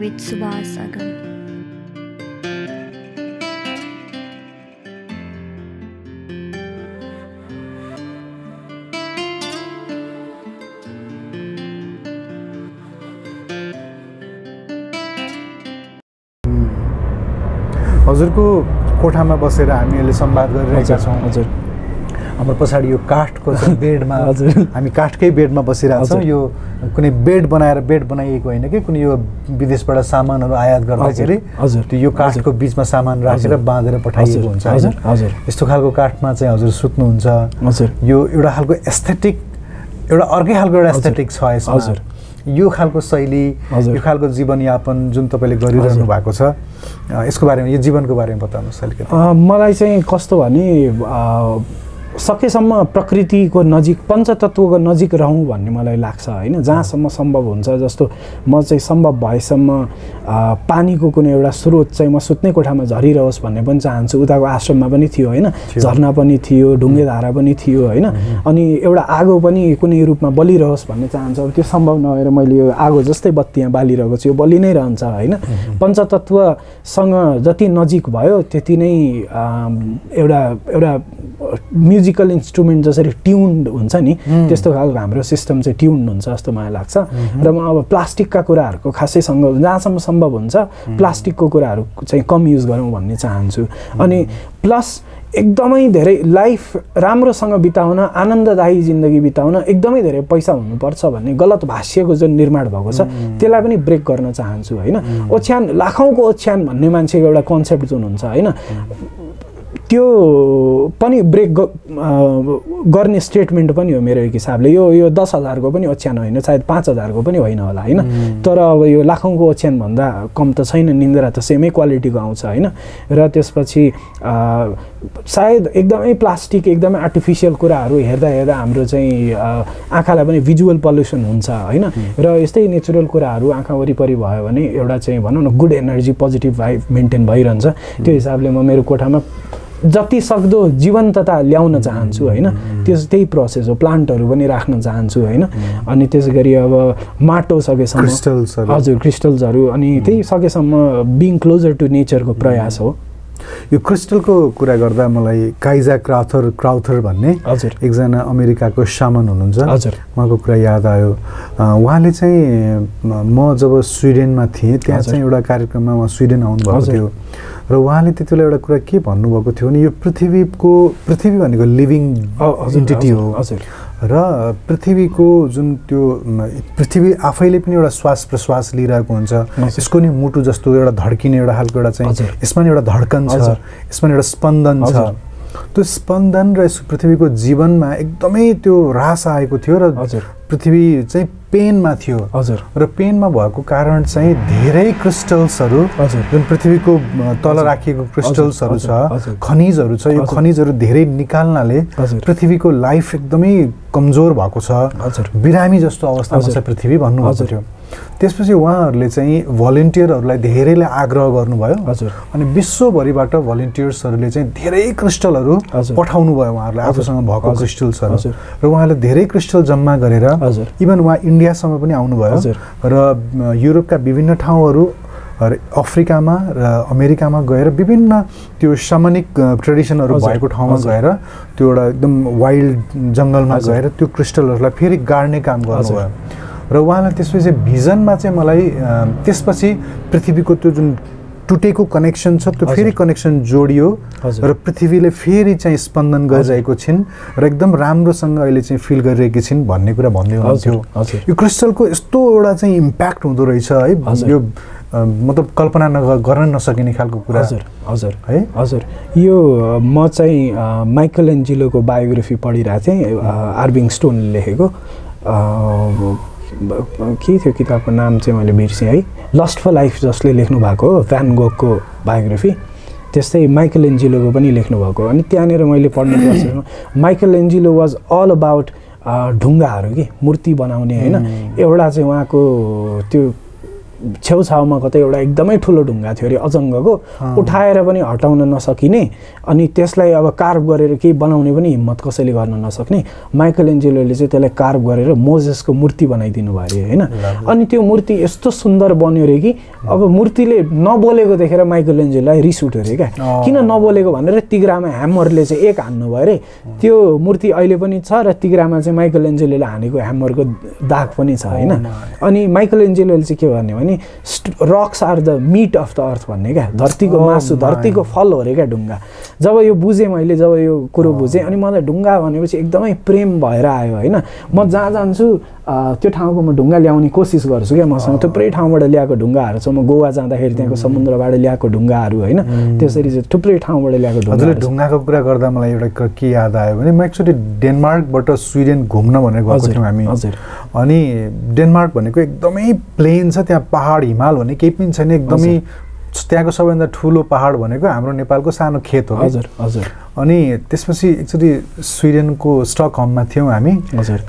with Subhash Agam. हजुरको कोठामा बसेर हामी अहिले संवाद गरिरहेका छौँ। हजुर हाम्रो पछाडि यो काठको बेडमा हजुर हामी काठकै बेडमा बसिरहेका छौँ। यो कुनै बेड बनाइएको होइन कि कुनै यो विदेशबाट सामानहरू आयात गर्दाखेरि हजुर त्यो यो काठको बीचमा सामान राखेर बाँधेर पठाइएको हुन्छ। हजुर हजुर यस्तो खालको काठमा चाहिँ हजुर सुत्नुहुन्छ। हजुर यो एउटा खालको एस्थेटिक एउटा अर्कै खालको एउटा एस्थेटिक छ यसमा। हजुर यो खालको शैली यो खालको जीवनयापन जुन तपाईँले गरिरहनु भएको छ यसको बारेमा यो जीवनको बारेमा बताउनुहोस् अलिकति। मलाई चाहिँ कस्तो भने सकेसम्म प्रकृतिको नजिक पञ्चतत्वको नजिक रहौँ भन्ने मलाई लाग्छ होइन। जहाँसम्म सम्भव हुन्छ, जस्तो म चाहिँ सम्भव भएसम्म पानीको कुनै एउटा स्रोत चाहिँ म सुत्ने कोठामा झरिरहोस् भन्ने पनि चाहन्छु। उताको आश्रममा पनि थियो होइन, झरना पनि थियो, ढुङ्गे धारा पनि थियो होइन। अनि एउटा आगो पनि कुनै रूपमा बलिरहोस् भन्ने चाहन्छु। अब त्यो सम्भव नभएर मैले यो आगो जस्तै बत्ती यहाँ बालिरहेको छु, यो बलि नै रहन्छ होइन। पञ्चतत्वसँग जति नजिक भयो त्यति नै एउटा एउटा म्युजिकल इन्स्ट्रुमेन्ट जसरी ट्युन्ड हुन्छ नि त्यस्तो खालको हाम्रो सिस्टम चाहिँ ट्युन्ड हुन्छ जस्तो मलाई लाग्छ। र म अब प्लास्टिकका कुराहरूको खासैसँग जहाँसम्म सम्भव हुन्छ प्लास्टिकको कुराहरू चाहिँ कम युज गरौँ भन्ने चाहन्छु। अनि प्लस एकदमै धेरै लाइफ राम्रोसँग बिताउन, आनन्ददायी जिन्दगी बिताउन एकदमै धेरै पैसा हुनुपर्छ भन्ने गलत भाष्यको जुन निर्माण भएको छ त्यसलाई पनि ब्रेक गर्न चाहन्छु होइन। ओछ्यान लाखौँको ओछ्यान भन्ने मान्छेको एउटा कन्सेप्ट जुन हुन्छ होइन, त्यो पनि ब्रेक गर्ने स्टेटमेन्ट पनि हो मेरो एक हिसाबले। यो 10,000को पनि ओछ्यान होइन, सायद 5,000को पनि होइन होला होइन। तर अब यो लाखौँको ओछ्यान भन्दा कम त छैन, निन्द्रा त सेमै क्वालिटीको आउँछ होइन। र त्यसपछि सायद एकदमै प्लास्टिक एकदमै आर्टिफिसियल कुराहरू हेर्दा हाम्रो चाहिँ आँखालाई पनि भिजुअल पल्युसन हुन्छ होइन। र यस्तै नेचुरल कुराहरू आँखा वरिपरि भयो भने एउटा चाहिँ भनौँ न good energy positive vibe maintain भइरहन्छ। त्यो हिसाबले म मेरो कोठामा जति सक्दो जीवन्तता ल्याउन चाहन्छु होइन। त्यही प्रोसेस हो। प्लान्टहरू पनि राख्न चाहन्छु होइन। अनि त्यसै गरी अब माटो सकेसम्म हजुर क्रिस्टल्सहरू, अनि त्यही सकेसम्म बिङ क्लोजर टु नेचरको प्रयास हो। यो क्रिस्टलको कुरा गर्दा मलाई काइजा क्राउथर भन्ने हजुर एकजना अमेरिकाको सामन हुनुहुन्छ, हजुर उहाँको कुरा याद आयो। उहाँले चाहिँ म जब स्विडेनमा थिएँ त्यहाँ चाहिँ एउटा कार्यक्रममा उहाँ स्विडेन आउनुभएको थियो र उहाँले त्यति बेला एउटा कुरा के भन्नुभएको थियो भने यो पृथ्वी भनेको लिभिङ इन्टिटी हो र पृथ्वीको जुन त्यो पृथ्वी आफैले पनि एउटा श्वास प्रश्वास लिइरहेको हुन्छ। यसको नि मुटु जस्तो एउटा धड्किने एउटा खालको एउटा चाहिँ यसमा नि एउटा धड्कन छ, यसमा नि एउटा स्पन्दन छ। त्यो स्पन्दन र यस पृथ्वीको जीवनमा एकदमै त्यो ह्रास आएको थियो र पृथ्वी चाहिँ पेनमा थियो र पेनमा भएको कारण चाहिँ धेरै क्रिस्टल्सहरू जुन पृथ्वीको तल राखिएको क्रिस्टल्सहरू छ, खनिजहरू छ, यो खनिजहरू धेरै निकाल्नाले पृथ्वीको लाइफ एकदमै कमजोर भएको छ, बिरामी जस्तो अवस्थामा छ पृथ्वी भन्नुभएको थियो। त्यसपछि उहाँहरूले चाहिँ भलिन्टियरहरूलाई धेरैलाई आग्रह गर्नुभयो अनि विश्वभरिबाट भलिन्टियर्सहरूले चाहिँ धेरै क्रिस्टलहरू पठाउनु भयो उहाँहरूलाई, आफूसँग भएको क्रिस्टल्सहरू। र उहाँले धेरै क्रिस्टल जम्मा गरेर इभन उहाँ इन्डियासम्म पनि आउनुभयो र युरोपका विभिन्न ठाउँहरू र अफ्रिकामा र अमेरिकामा गएर विभिन्न त्यो सामानिक ट्रेडिसनहरू भएको ठाउँमा गएर त्यो एउटा एकदम वाइल्ड जङ्गलमा गएर त्यो क्रिस्टलहरूलाई फेरि गाड्ने काम गर्नुभयो। र उहाँलाई त्यसपछि भिजनमा चाहिँ मलाई त्यसपछि पृथ्वीको त्यो जुन टुटेको कनेक्सन छ त्यो फेरि कनेक्सन जोडियो र पृथ्वीले फेरि चाहिँ स्पन्दन गरिरहेको छिन् र एकदम राम्रोसँग अहिले चाहिँ फिल गरिरहेकी छिन् भन्ने कुरा भन्दै हुनुहुन्थ्यो। यो क्रिस्टलको यस्तो एउटा चाहिँ इम्प्याक्ट हुँदो रहेछ है, यो मतलब कल्पना गर्न नसकिने खालको कुरा। हजुर है हजुर। यो म चाहिँ माइकल एन्जेलोको बायोग्राफी पढिरहेको थिएँ, आर्बिङ स्टोनले लेखेको। के थियो किताबको नाम चाहिँ मैले बिर्सेँ है, लस्ट फर लाइफ जसले लेख्नु भएको हो, भ्यान गोगको बायोग्राफी। त्यस्तै माइकल एन्जेलोको पनि लेख्नु भएको। अनि त्यहाँनिर मैले पढ्ने प्रोसेसमा Michelangelo was all about ढुङ्गाहरू कि मूर्ति बनाउने होइन। एउटा चाहिँ उहाँको त्यो छेउछाउमा कतै एउटा एकदमै ठुलो ढुङ्गा थियो अरे अजङ्गको, उठाएर पनि हटाउन नसकिने, अनि त्यसलाई अब कार्भ गरेर केही बनाउने पनि हिम्मत कसैले गर्न नसक्ने माइकल एन्जेलोले चाहिँ त्यसलाई कार्भ गरेर मोजेसको मूर्ति बनाइदिनु भयो अरे होइन। अनि त्यो मूर्ति यस्तो सुन्दर बन्यो अरे कि अब मूर्तिले नबोलेको देखेर माइकल एन्जेलोलाई रिस उठ्यो अरे क्या, किन नबोलेको भनेर तिग्रामा ह्यामरले चाहिँ एक हान्नु भयो अरे। त्यो मूर्ति अहिले पनि छ र तिग्रामा चाहिँ माइकल एन्जेलोले हानेको ह्यामरको दाग पनि छ होइन। अनि माइकल एन्जेलोले चाहिँ के भन्यो भने rocks are the meat of the earth भन्ने क्या, धरतीको मासु, धरतीको फल हो अरे क्या ढुङ्गा। जब यो बुझेँ मैले, जब यो कुरो बुझेँ, अनि मलाई ढुङ्गा भनेपछि एकदमै प्रेम भएर आयो होइन। म जहाँ जान्छु त्यो ठाउँको म ढुङ्गा ल्याउने कोसिस गर्छु क्या। मसँग थुप्रै ठाउँबाट ल्याएको ढुङ्गाहरू छ, म गोवा जाँदाखेरि त्यहाँको समुद्रबाट ल्याएको ढुङ्गाहरू होइन, त्यसरी चाहिँ थुप्रै ठाउँबाट ल्याएको ढुङ्गा। ढुङ्गाको कुरा गर्दा मलाई एउटा के याद आयो भने म एकचोटि डेनमार्कबाट स्विडेन घुम्न भनेर गएको थियौँ हामी। अनि डेनमार्क भनेको एकदमै प्लेन छ, त्यहाँ पहाड हिमाल भन्ने केही पनि छैन, एकदमै त्यहाँको सबैभन्दा ठुलो पहाड भनेको हाम्रो नेपालको सानो खेत हो। हजुर हजुर। अनि त्यसपछि एकचोटि स्विडेनको स्टकहोममा थियौँ हामी।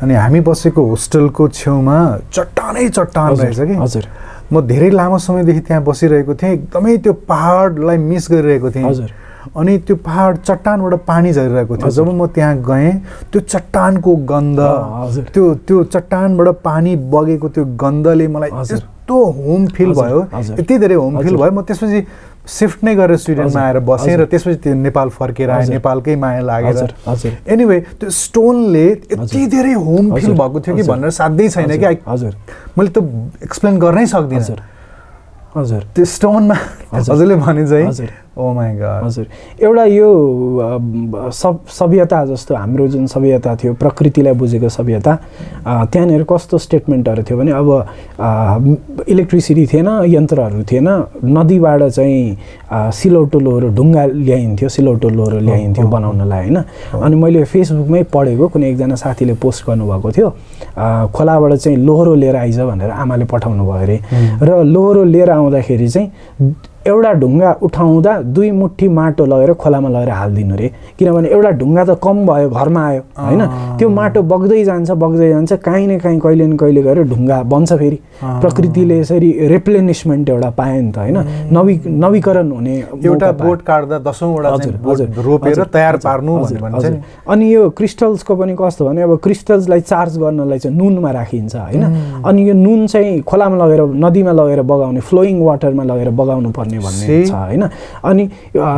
अनि हामी बसेको होस्टेलको छेउमा चट्टानै चट्टान रहेछ कि। हजुर। म धेरै लामो समयदेखि त्यहाँ बसिरहेको थिएँ, एकदमै त्यो पहाडलाई मिस गरिरहेको थिएँ। हजुर। अनि त्यो पहाड चट्टानबाट पानी झरिरहेको थियो। जब म त्यहाँ गएँ, त्यो चट्टानको गन्ध, त्यो चट्टानबाट पानी बगेको त्यो गन्धले मलाई यस्तो होम फिल भयो, यति धेरै होम फिल भयो। म त्यसपछि सिफ्ट नै गरेर स्विडेनमा आएर बसेँ र त्यसपछि त्यो नेपाल फर्केर आएँ, नेपालकै माया लागेर। एनिवे त्यो स्टोनले यति धेरै होम फिल भएको थियो कि भनेर साध्यै छैन कि। हजुर, मैले त एक्सप्लेन गर्नै सक्दिनँ। हजुर, त्यो स्टोनमा हजुरले भने चाहिँ ओ माई गॉड। हजुर, एउटा यो सभ्यता जस्तो हाम्रो जुन सभ्यता थियो, प्रकृतिलाई बुझेको सभ्यता, त्यहाँनिर कस्तो स्टेटमेन्टहरू थियो भने अब इलेक्ट्रिसिटी थिएन, यन्त्रहरू थिएन, नदीबाट चाहिँ सिलौटो लोहोरो ढुङ्गा ल्याइन्थ्यो, सिलौटो लोहोरो ल्याइन्थ्यो बनाउनलाई होइन। अनि मैले फेसबुकमै पढेको, कुनै एकजना साथीले पोस्ट गर्नुभएको थियो, खोलाबाट चाहिँ लोहोरो लिएर आइज भनेर आमाले पठाउनु भयो अरे। र लोहोरो लिएर आउँदाखेरि चाहिँ एउटा ढुङ्गा उठाउँदा 2 मुट्ठी माटो लगेर खोलामा लगेर हालिदिनु रे, किनभने एउटा ढुङ्गा त कम भयो, घरमा आयो होइन, त्यो माटो बग्दै जान्छ काहीँ न काहीँ कहिले न कहिले गएर ढुङ्गा बन्छ। फेरि प्रकृतिले यसरी रिप्लेनिसमेन्ट एउटा पायो नि त होइन, नवीकरण हुने। एउटा बोट काट्दा 10औँवटा रोपेर तयार पार्नु भन्ने भन्छ नि। अनि यो क्रिस्टल्सको पनि कस्तो भने अब क्रिस्टल्सलाई चार्ज गर्नलाई चाहिँ नुनमा राखिन्छ होइन। अनि यो नुन चाहिँ खोलामा लगेर, नदीमा लगेर बगाउने, फ्लोइङ वाटरमा लगेर बगाउनु पर्ने भन्ने छ होइन। अनि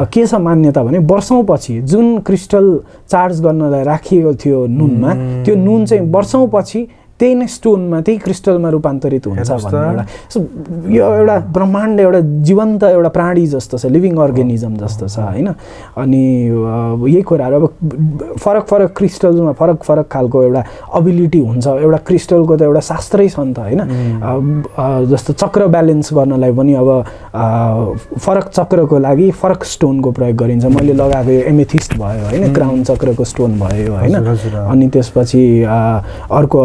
के छ मान्यता भने वर्षौँपछि जुन क्रिस्टल चार्ज गर्नलाई राखिएको थियो नुनमा, त्यो नुन चाहिँ वर्षौँपछि त्यही नै स्टोनमा, त्यही क्रिस्टलमा रूपान्तरित हुन्छ भन्ने एउटा। यो एउटा ब्रह्माण्ड, एउटा जीवन्त एउटा प्राणी जस्तो छ, लिभिङ अर्गानिजम जस्तो छ होइन। अनि यही कुराहरू अब फरक फरक क्रिस्टल्समा फरक फरक खालको एउटा एबिलिटी हुन्छ। एउटा क्रिस्टलको त एउटा शास्त्रै छ नि त होइन। जस्तो चक्र ब्यालेन्स गर्नलाई पनि अब फरक चक्रको लागि फरक स्टोनको प्रयोग गरिन्छ। मैले लगाएको यो एमेथिस्ट भयो होइन, क्राउन चक्रको स्टोन भयो होइन। अनि त्यसपछि अर्को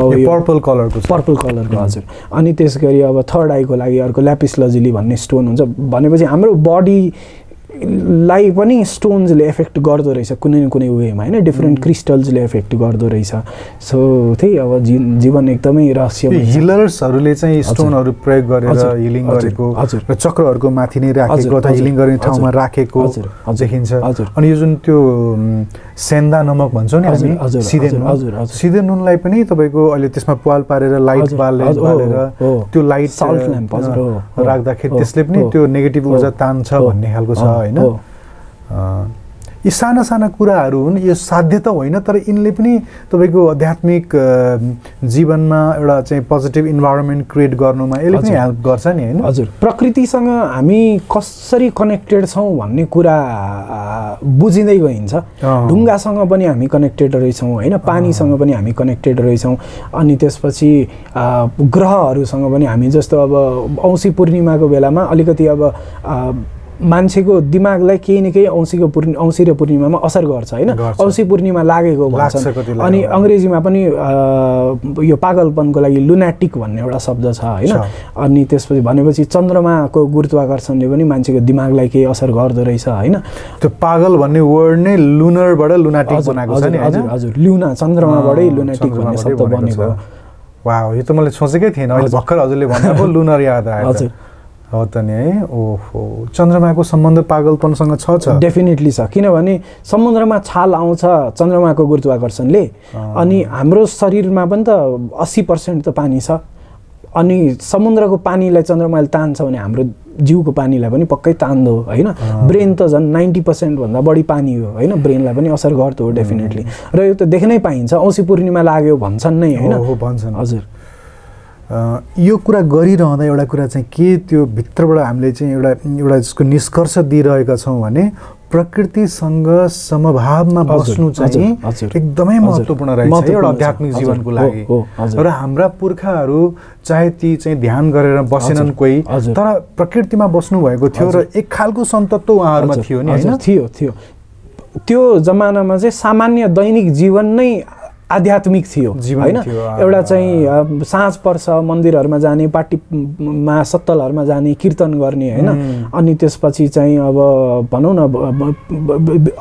पर्पल कलरको हजुर। अनि त्यस गरी अब थर्ड आईको लागि अर्को ल्यापिस लजुली भन्ने स्टोन हुन्छ। भनेपछि हाम्रो बडीलाई पनि स्टोन्सले एफेक्ट गर्दो रहेछ कुनै न कुनै वेमा होइन, डिफ्रेन्ट क्रिस्टल्सले एफेक्ट गर्दो रहेछ। सो त्यही अब जीवन एकदमै रहस्यमय। हिलर्सहरूले चाहिँ स्टोनहरू प्रयोग गरेर हिलिङ गरेको र चक्रहरूको माथि नै राखेको अथवा हिलिङ गर्ने ठाउँमा राखेको देखिन्छ। अनि यो जुन त्यो सेन्दा नमक भन्छौँ नि हामी, सिधे नुनलाई पनि तपाईँको अहिले त्यसमा पाल पारेर लाइट बालेर त्यो लाइट सल्ट ल्याम्प राख्दाखेरि त्यसले पनि त्यो नेगेटिभ ऊर्जा तान्छ भन्ने खालको छ होइन। यी साना साना कुराहरू हुन्, यो साध्य त होइन, तर यिनले पनि तपाईँको आध्यात्मिक जीवनमा एउटा चाहिँ पोजिटिभ इन्भाइरोमेन्ट क्रिएट गर्नुमा यसले पनि हेल्प गर्छ नि होइन। हजुर, प्रकृतिसँग हामी कसरी कनेक्टेड छौँ भन्ने कुरा बुझिँदै गइन्छ। ढुङ्गासँग पनि हामी कनेक्टेड रहेछौँ होइन, पानीसँग पनि हामी कनेक्टेड रहेछौँ। अनि त्यसपछि ग्रहहरूसँग पनि हामी, जस्तो अब औँसी पूर्णिमाको बेलामा अलिकति अब मान्छेको दिमागलाई केही न केही औँसी र पूर्णिमामा असर गर्छ होइन। औँसी पूर्णिमा लागेको भन्छ। अनि अङ्ग्रेजीमा पनि यो पागलपनको लागि लुनाटिक भन्ने एउटा शब्द छ होइन। अनि त्यसपछि भनेपछि चन्द्रमाको गुरुत्वाकर्षणले पनि मान्छेको दिमागलाई केही असर गर्दो रहेछ होइन। त्यो पागल भन्ने वर्ड नै लुनरबाट लुनाटिक बनाएको छ नि। हजुर हजुर, ल्युना चन्द्रमाबाटै लुनाटिक भन्ने शब्द बनेको। वाह, यो त मैले सोचेकै थिएन। अहिले भर्खर हजुरले भन्दा पो लुनर याद आयो। हजुर हो त नि है। ओहो, चन्द्रमाको सम्बन्ध पागलपनसँग छ? डेफिनेटली छ, किनभने समुद्रमा छाल आउँछ चन्द्रमाको गुरुत्वाकर्षणले, अनि हाम्रो शरीरमा पनि त 80% त पानी छ, अनि समुद्रको पानीलाई चन्द्रमाले तान्छ भने हाम्रो जिउको पानीलाई पनि पक्कै तान्दो होइन। ब्रेन त झन् 90% भन्दा बढी पानी हो होइन, ब्रेनलाई पनि असर गर्दो हो डेफिनेटली। र यो त देख्नै पाइन्छ, औँसी पूर्णिमा लाग्यो भन्छन् नै होइन। भन्छन्। हजुर, यो कुरा गरिरहँदा एउटा कुरा चाहिँ के त्यो भित्रबाट हामीले चाहिँ एउटा जसको निष्कर्ष दिइरहेका छौँ भने प्रकृतिसँग समभावमा बस्नु चाहिँ एकदमै महत्त्वपूर्ण रहेछ एउटा आध्यात्मिक जीवनको लागि। र हाम्रा पुर्खाहरू चाहे ती चाहिँ ध्यान गरेर बसेनन् कोही, तर प्रकृतिमा बस्नु भएको थियो र एक खालको सन्तत्व उहाँहरूमा थियो नि होइन? थियो। त्यो जमानामा चाहिँ सामान्य दैनिक जीवन नै आध्यात्मिक थियो होइन। एउटा चाहिँ साँझ पर्छ मन्दिरहरूमा जाने, पार्टीमा सत्तलहरूमा जाने, कीर्तन गर्ने होइन। अनि त्यसपछि चाहिँ अब भनौँ न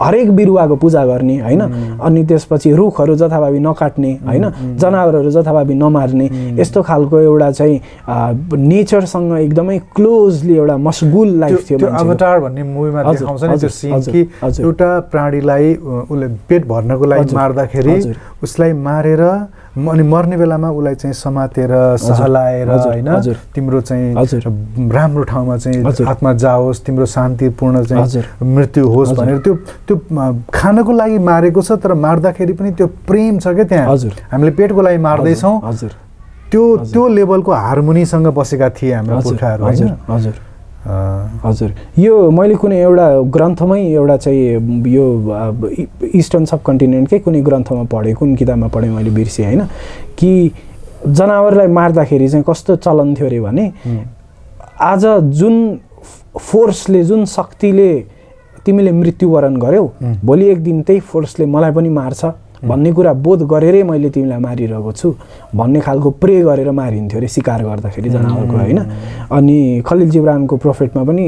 हरेक बिरुवाको पूजा गर्ने होइन। अनि त्यसपछि रुखहरू जथाभावी नकाट्ने होइन, जनावरहरू जथाभावी नमार्ने, यस्तो खालको एउटा चाहिँ नेचरसँग एकदमै क्लोजली एउटा मसगुल लाइफ थियो। त्यो अवतार भन्ने मुभीमा देखाउँछ नि त्यो सिन कि एउटा प्राणीलाई उसले पेट भर्नको लागि मार्दाखेरि उसलाई मारेर अनि मर्ने बेलामा उसलाई चाहिँ समातेर सहलाएर होइन, तिम्रो चाहिँ राम्रो ठाउँमा चाहिँ आत्मा जाओस्, तिम्रो शान्तिपूर्ण चाहिँ मृत्यु होस् भनेर त्यो खानको लागि मारेको छ। तर मार्दाखेरि पनि त्यो प्रेम छ क्या त्यहाँ। हामीले पेटको लागि मार्दैछौँ, त्यो लेभलको हार्मोनीसँग बसेका थिए हाम्रो पुर्खाहरू होइन। हजुर, यो मैले कुनै एउटा ग्रन्थमै एउटा चाहिँ यो इस्टर्न सब कन्टिनेन्टकै कुनै ग्रन्थमा पढेँ, कुन किताबमा पढेँ मैले बिर्सेँ होइन, कि जनावरलाई मार्दाखेरि चाहिँ कस्तो चलन थियो अरे भने आज जुन फोर्सले, जुन शक्तिले तिमीले मृत्युवरण गर्यौ, भोलि एक दिन त्यही फोर्सले मलाई पनि मार्छ भन्ने कुरा बोध गरेरै मैले तिमीलाई मारिरहेको छु भन्ने खालको प्रे गरेर मारिन्थ्यो अरे शिकार गर्दाखेरि जनावरको होइन। अनि खलिल जिब्रानको प्रोफेटमा पनि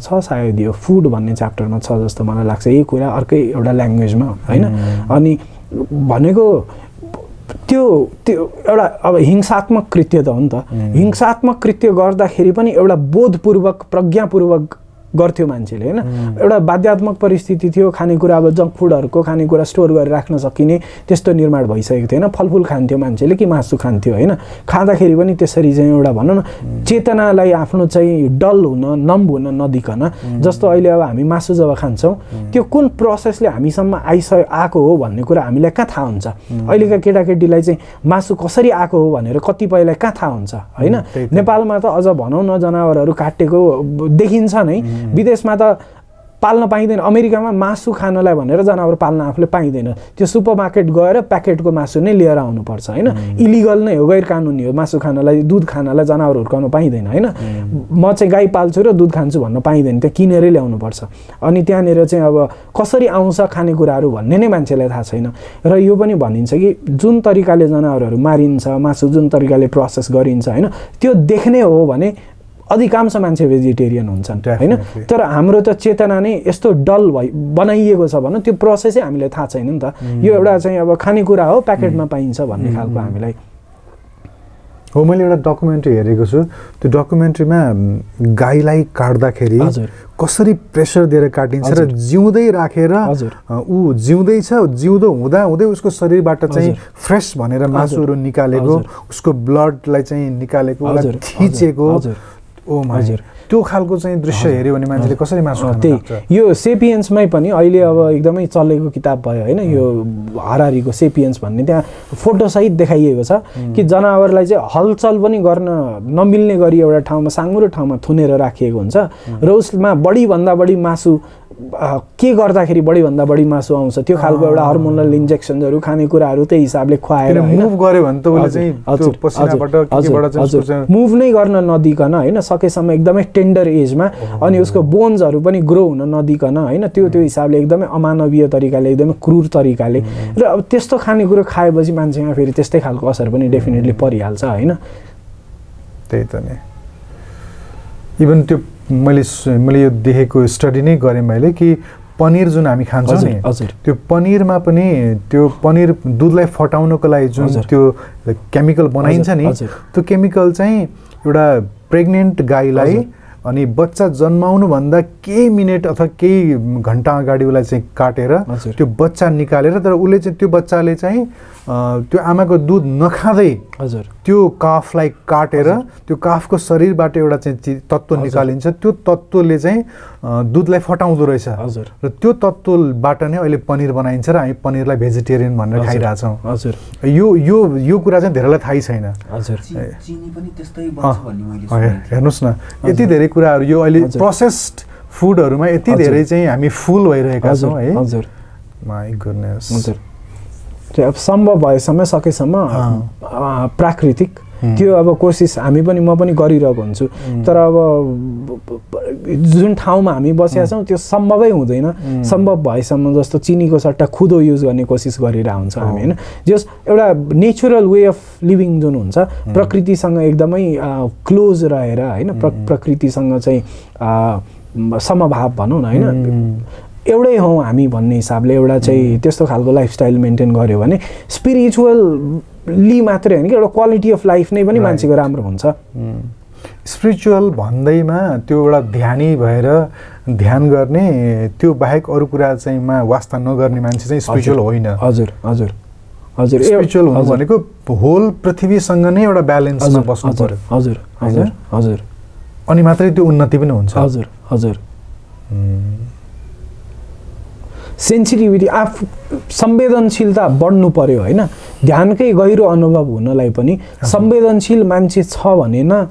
छ सायद, यो फुड भन्ने च्याप्टरमा छ जस्तो मलाई लाग्छ, यही कुरा अर्कै एउटा ल्याङ्ग्वेजमा होइन। अनि भनेको त्यो एउटा अब हिंसात्मक कृत्य त हो नि त। हिंसात्मक कृत्य गर्दाखेरि पनि एउटा बोधपूर्वक, प्रज्ञापूर्वक गर्थ्यो मान्छेले होइन। एउटा बाध्यात्मक परिस्थिति थियो, खानेकुरा अब जङ्क फुडहरूको खानेकुरा स्टोर गरेर राख्न सकिने त्यस्तो निर्माण भइसकेको थिएन। फलफुल खान्थ्यो मान्छेले कि मासु खान्थ्यो होइन। खाँदाखेरि पनि त्यसरी चाहिँ एउटा भनौँ न चेतनालाई आफ्नो चाहिँ डल हुन, नम्ब हुन नदिकन, जस्तो अहिले अब हामी मासु जब खान्छौँ त्यो कुन प्रोसेसले हामीसम्म आएको हो भन्ने कुरा हामीलाई कहाँ थाहा हुन्छ? अहिलेका केटाकेटीलाई चाहिँ मासु कसरी आएको हो भनेर कतिपयलाई कहाँ थाहा हुन्छ होइन। नेपालमा त अझ भनौँ न जनावरहरू काटेको देखिन्छ नै, विदेशमा त पाल्न पाइँदैन। अमेरिकामा मासु खानलाई भनेर जनावर पाल्न आफूले पाइँदैन, त्यो सुपरमार्केट गएर प्याकेटको मासु नै लिएर आउनुपर्छ होइन। इलिगल नै हो, गैर कानुनी हो। मासु खानलाई, दुध खानलाई जनावर हुर्काउनु पाइँदैन होइन। म चाहिँ गाई पाल्छु र दुध खान्छु भन्न पाइँदैन, त्यो किनेरै ल्याउनुपर्छ। अनि त्यहाँनिर चाहिँ अब कसरी आउँछ खानेकुराहरू भन्ने नै मान्छेलाई थाहा छैन। र यो पनि भनिन्छ कि जुन तरिकाले जनावरहरू मारिन्छ, मासु जुन तरिकाले प्रोसेस गरिन्छ होइन, त्यो देख्ने हो भने अधिकांश मान्छे भेजिटेरियन हुन्छन् होइन। तर हाम्रो त चेतना नै यस्तो डल बनाइएको छ भनौँ, त्यो प्रोसेसै हामीलाई थाहा छैन नि त। यो एउटा चाहिँ अब खानेकुरा हो, प्याकेटमा पाइन्छ भन्ने खालको हामीलाई हो। मैले एउटा डकुमेन्ट्री हेरेको छु, त्यो डकुमेन्ट्रीमा गाईलाई काट्दाखेरि कसरी प्रेसर दिएर काटिन्छ र जिउँदै राखेर ऊ जिउँदैछ, जिउँदो हुँदा हुँदै उसको शरीरबाट चाहिँ फ्रेस भनेर मासुहरू निकालेको, उसको ब्लडलाई चाहिँ निकालेको, उसलाई थिचेको। ओ हजुर, त्यो खालको चाहिँ दृश्य हेऱ्यो भने मान्छेले कसरी मासु खान्छ? त्यही यो सेपियन्समै पनि अहिले अब एकदमै चलेको किताब भयो होइन, यो हरारीको सेपियन्स भन्ने, त्यहाँ फोटोसहित देखाइएको छ कि जनावरलाई चाहिँ हलचल पनि गर्न नमिल्ने गरी एउटा ठाउँमा, साँगुरो ठाउँमा थुनेर राखिएको हुन्छ र उसमा बढीभन्दा बढी मासु के गर्दाखेरि बढीभन्दा बढी मासु आउँछ त्यो खालको एउटा हर्मोनल इन्जेक्सनहरू, खानेकुराहरू त्यही हिसाबले खुवाएर मुभ गर्यो भने त उसले चाहिँ त्यो पसिनाबाट केबाट चाहिँ मुभ नै गर्न नदिकन होइन, सकेसम्म एकदमै टेन्डर एजमा, अनि उसको बोन्सहरू पनि ग्रो हुन नदिकन होइन, त्यो हिसाबले एकदमै अमानवीय तरिकाले, एकदमै क्रूर तरिकाले। र अब त्यस्तो खानेकुरो खाएपछि मान्छेमा फेरि त्यस्तै खालको असर पनि डेफिनेटली परिहाल्छ होइन। त्यही त नि। इभन त्यो मैले यो देखेको स्टडी नै गरेँ मैले कि पनिर जुन हामी खान्छौँ नि त्यो पनिरमा पनि त्यो पनिर दुधलाई फटाउनको लागि जुन त्यो केमिकल बनाइन्छ नि त्यो केमिकल चाहिँ एउटा प्रेग्नेन्ट गाईलाई अनि बच्चा जन्माउनुभन्दा केही मिनेट अथवा केही घन्टा अगाडि उसलाई चाहिँ काटेर त्यो बच्चा निकालेर तर उसले चाहिँ त्यो बच्चाले चाहिँ त्यो आमाको दुध नखाँदै त्यो काफलाई काटेर त्यो काफको शरीरबाट एउटा चाहिँ तत्त्व निकालिन्छ त्यो तत्त्वले चाहिँ दुधलाई फटाउँदो रहेछ र त्यो तत्त्वबाट नै अहिले पनिर बनाइन्छ र हामी पनिरलाई भेजिटेरियन भनेर खाइरहेछौँ यो कुरा चाहिँ धेरैलाई थाहै छैन हेर्नुहोस् न यति धेरै कुराहरू यो अहिले प्रोसेस्ड फुडहरूमा यति धेरै चाहिँ हामी फुल भइरहेका छौँ है माइ गुडनेस अब सम्भव भएसम्म सकेसम्म प्राकृतिक त्यो अब कोसिस हामी पनि म पनि गरिरहेको हुन्छु तर अब जुन ठाउँमा हामी बसेका छौँ त्यो सम्भवै हुँदैन सम्भव भएसम्म जस्तो चिनीको सट्टा खुदो युज गर्ने कोसिस गरिरहेको हुन्छ हामी होइन जस एउटा नेचुरल वे अफ लिभिङ जुन हुन्छ प्रकृतिसँग एकदमै क्लोज रहेर होइन प्रकृतिसँग चाहिँ समभाव भनौँ न होइन एउटै हौँ हामी भन्ने हिसाबले एउटा चाहिँ त्यस्तो खालको लाइफस्टाइल मेन्टेन गर्यो भने स्पिरिचुअली मात्रै होइन कि एउटा क्वालिटी अफ लाइफ नै पनि मान्छेको राम्रो हुन्छ स्पिरिचुअल भन्दैमा त्यो एउटा ध्यानी भएर ध्यान गर्ने त्यो बाहेक अरू कुरा चाहिँ मा वास्ता नगर्ने मान्छे चाहिँ स्पिरिचुअल होइन हजुर हजुर हजुर स्पिरिचुअल हुनु भनेको होल पृथ्वीसँग नै एउटा ब्यालेन्समा बस्नु पर्यो हजुर हजुर हजुर अनि मात्रै त्यो उन्नति पनि हुन्छ हजुर हजुर सेन्सिटिभिटी आफू संवेदनशीलता बढ्नु पर्यो होइन ध्यानकै गहिरो अनुभव हुनलाई पनि संवेदनशील मान्छे छ भने न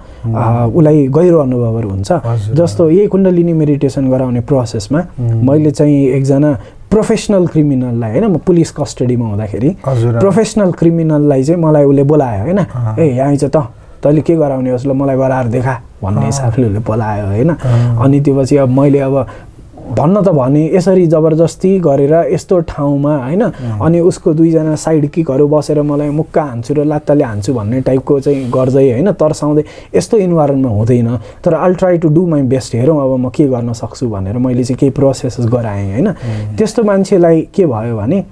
उसलाई गहिरो अनुभवहरू हुन्छ जस्तो यही कुण्डलिनी मेडिटेसन गराउने प्रोसेसमा मैले चाहिँ एकजना प्रोफेसनल क्रिमिनललाई होइन म पुलिस कस्टडीमा हुँदाखेरि प्रोफेसनल क्रिमिनललाई चाहिँ मलाई उसले बोलायो होइन ए यहाँ चाहिँ तैँले के गराउने होस् ल मलाई गराएर देखा भन्ने हिसाबले उसले बोलायो होइन अनि त्यो पछि अब मैले अब भन्न त भने यसरी जबरजस्ती गरेर यस्तो ठाउँमा होइन अनि उसको दुईजना साइड किकहरू बसेर मलाई मुक्का हान्छु र लात्ताले हान्छु भन्ने टाइपको चाहिँ गर्दै होइन तर्साउँदै यस्तो इन्भाइरोमेन्टमा हुँदैन तर I'll try to do my best हेरौँ अब म के गर्न सक्छु भनेर मैले चाहिँ केही प्रोसेस गराएँ होइन त्यस्तो मान्छेलाई के भयो भने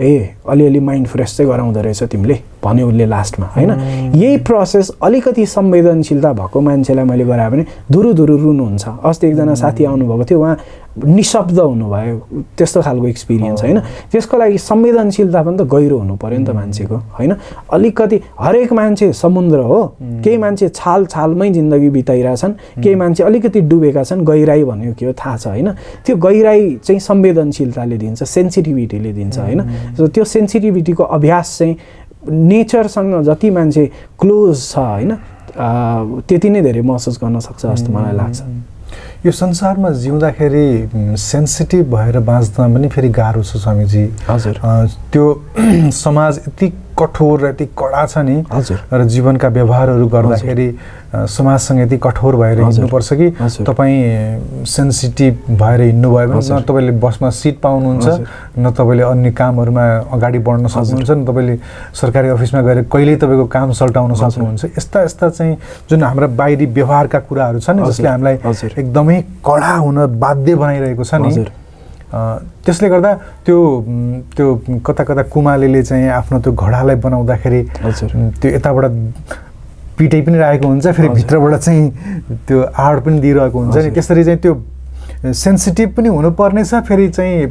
अलिअलि माइन्ड फ्रेस चाहिँ गराउँदो रहेछ तिमीले भन्यो उसले लास्टमा होइन यही प्रोसेस अलिकति संवेदनशीलता भएको मान्छेलाई मैले गराएँ भने धुरु धुरु रुनुहुन्छ अस्ति एकजना साथी आउनुभएको थियो उहाँ निशब्द हुनुभयो त्यस्तो खालको एक्सपिरियन्स होइन त्यसको लागि संवेदनशीलता पनि त गहिरो हुनु पर्यो नि त मान्छेको होइन अलिकति हरेक मान्छे समुद्र हो केही मान्छे छाल छालमै जिन्दगी बिताइरहेछन् केही मान्छे अलिकति डुबेका छन् गहिराई भनेको के हो थाहा छ होइन त्यो गहिराई चाहिँ संवेदनशीलताले दिन्छ सेन्सिटिभिटीले दिन्छ होइन त्यो सेन्सिटिभिटीको अभ्यास चाहिँ नेचरसँग जति मान्छे क्लोज छ होइन त्यति नै धेरै महसुस गर्न सक्छ जस्तो मलाई लाग्छ यो संसारमा जिउँदाखेरि सेन्सिटिभ भएर बाँच्न पनि फेरि गाह्रो छ स्वामीजी हजुर त्यो समाज यति कठोर र यति कडा छ नि हजुर र जीवनका व्यवहारहरू गर्दाखेरि समाजसँग यति कठोर भएर हिँड्नुपर्छ कि तपाईँ सेन्सिटिभ भएर हिँड्नुभयो भने न तपाईँले बसमा सिट पाउनुहुन्छ न तपाईँले अन्य कामहरूमा अगाडि बढ्न सक्नुहुन्छ न तपाईँले सरकारी अफिसमा गएर कहिल्यै तपाईँको काम सल्टाउन सक्नुहुन्छ यस्ता यस्ता चाहिँ जुन हाम्रा बाहिरी व्यवहारका कुराहरू छन् जसले हामीलाई एकदमै कडा हुन बाध्य बनाइरहेको छ नि त्यसले गर्दा त्यो त्यो कता कता कुमालेले चाहिँ आफ्नो त्यो घोडालाई बनाउँदाखेरि त्यो यताबाट पिटाइ पनि राखेको हुन्छ फेरि भित्रबाट चाहिँ त्यो आड पनि दिइरहेको हुन्छ नि त्यसरी चाहिँ त्यो सेन्सिटिभ पनि हुनुपर्ने छ फेरि चाहिँ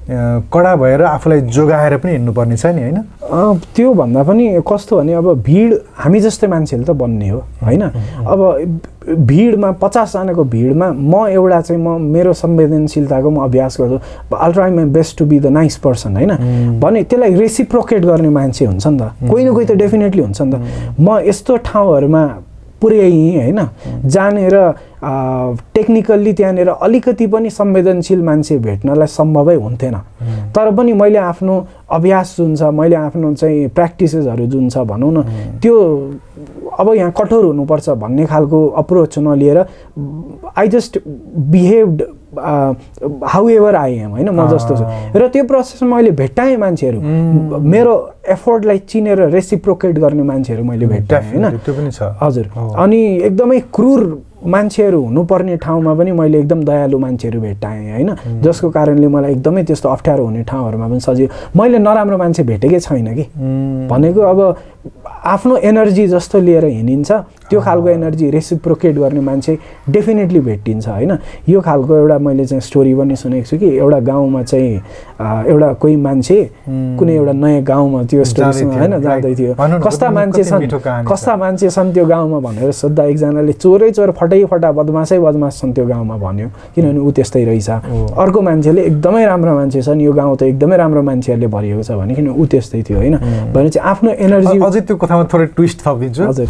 कडा भएर आफूलाई जोगाएर पनि हिँड्नुपर्ने छ नि होइन त्यो भन्दा पनि कस्तो भने अब भिड हामी जस्तै मान्छेले त बन्ने हो होइन अब भिडमा 50 जनाको भिडमा म एउटा चाहिँ म मेरो संवेदनशीलताको म अभ्यास गर्छु I try my best to be the nice person होइन भने त्यसलाई रेसिप्रोकेट गर्ने मान्छे हुन्छ नि त कोही न कोही त डेफिनेटली हुन्छ नि त म यस्तो ठाउँहरूमा पुर्याएँ होइन जानेर टेक्निकल्ली त्यहाँनिर अलिकति पनि संवेदनशील मान्छे भेट्नलाई सम्भवै हुन्थेन तर पनि मैले आफ्नो अभ्यास जुन छ मैले आफ्नो चाहिँ प्र्याक्टिसेसहरू जुन छ भनौँ न त्यो अब यहाँ कठोर हुनुपर्छ भन्ने खालको अप्रोच नलिएर I just behaved however I am होइन म जस्तो छु र त्यो प्रोसेसमा मैले भेट्टाएँ मान्छेहरू मेरो एफोर्टलाई चिनेर रेसिप्रोकेट गर्ने मान्छेहरू मैले भेट्टाएँ होइन त्यो पनि छ हजुर अनि एकदमै क्रूर मान्छेहरू हुनुपर्ने ठाउँमा पनि मैले एकदम दयालु मान्छेहरू भेट्टाएँ होइन, जसको कारणले मलाई एकदमै त्यस्तो अप्ठ्यारो हुने ठाउँहरूमा पनि सजिलो। मैले नराम्रो मान्छे भेटेकै छैन कि, भनेको अब आफ्नो एनर्जी जस्तो लिएर हिँडिन्छ त्यो खालको एनर्जी रेसिप्रोकेट गर्ने मान्छे डेफिनेटली भेटिन्छ होइन। यो खालको एउटा मैले चाहिँ स्टोरी पनि सुनेको छु कि एउटा गाउँमा चाहिँ एउटा कोही मान्छे कुनै एउटा नयाँ गाउँमा त्यो स्टोरीसँग होइन जाँदै थियो, कस्ता मान्छे छन् त्यो गाउँमा भनेर सोद्धा एकजनाले चोरै चोर फटा बदमासै बदमास छन् त्यो गाउँमा भन्यो, किनभने ऊ त्यस्तै रहेछ। अर्को मान्छेले एकदमै राम्रो मान्छे छन्, यो गाउँ त एकदमै राम्रो मान्छेहरूले भरिएको छ भने किन ऊ त्यस्तै थियो होइन। भने चाहिँ आफ्नो एनर्जी अझै त्यो कथामा थोरै ट्विस्ट थपिदिन्छु। हजुर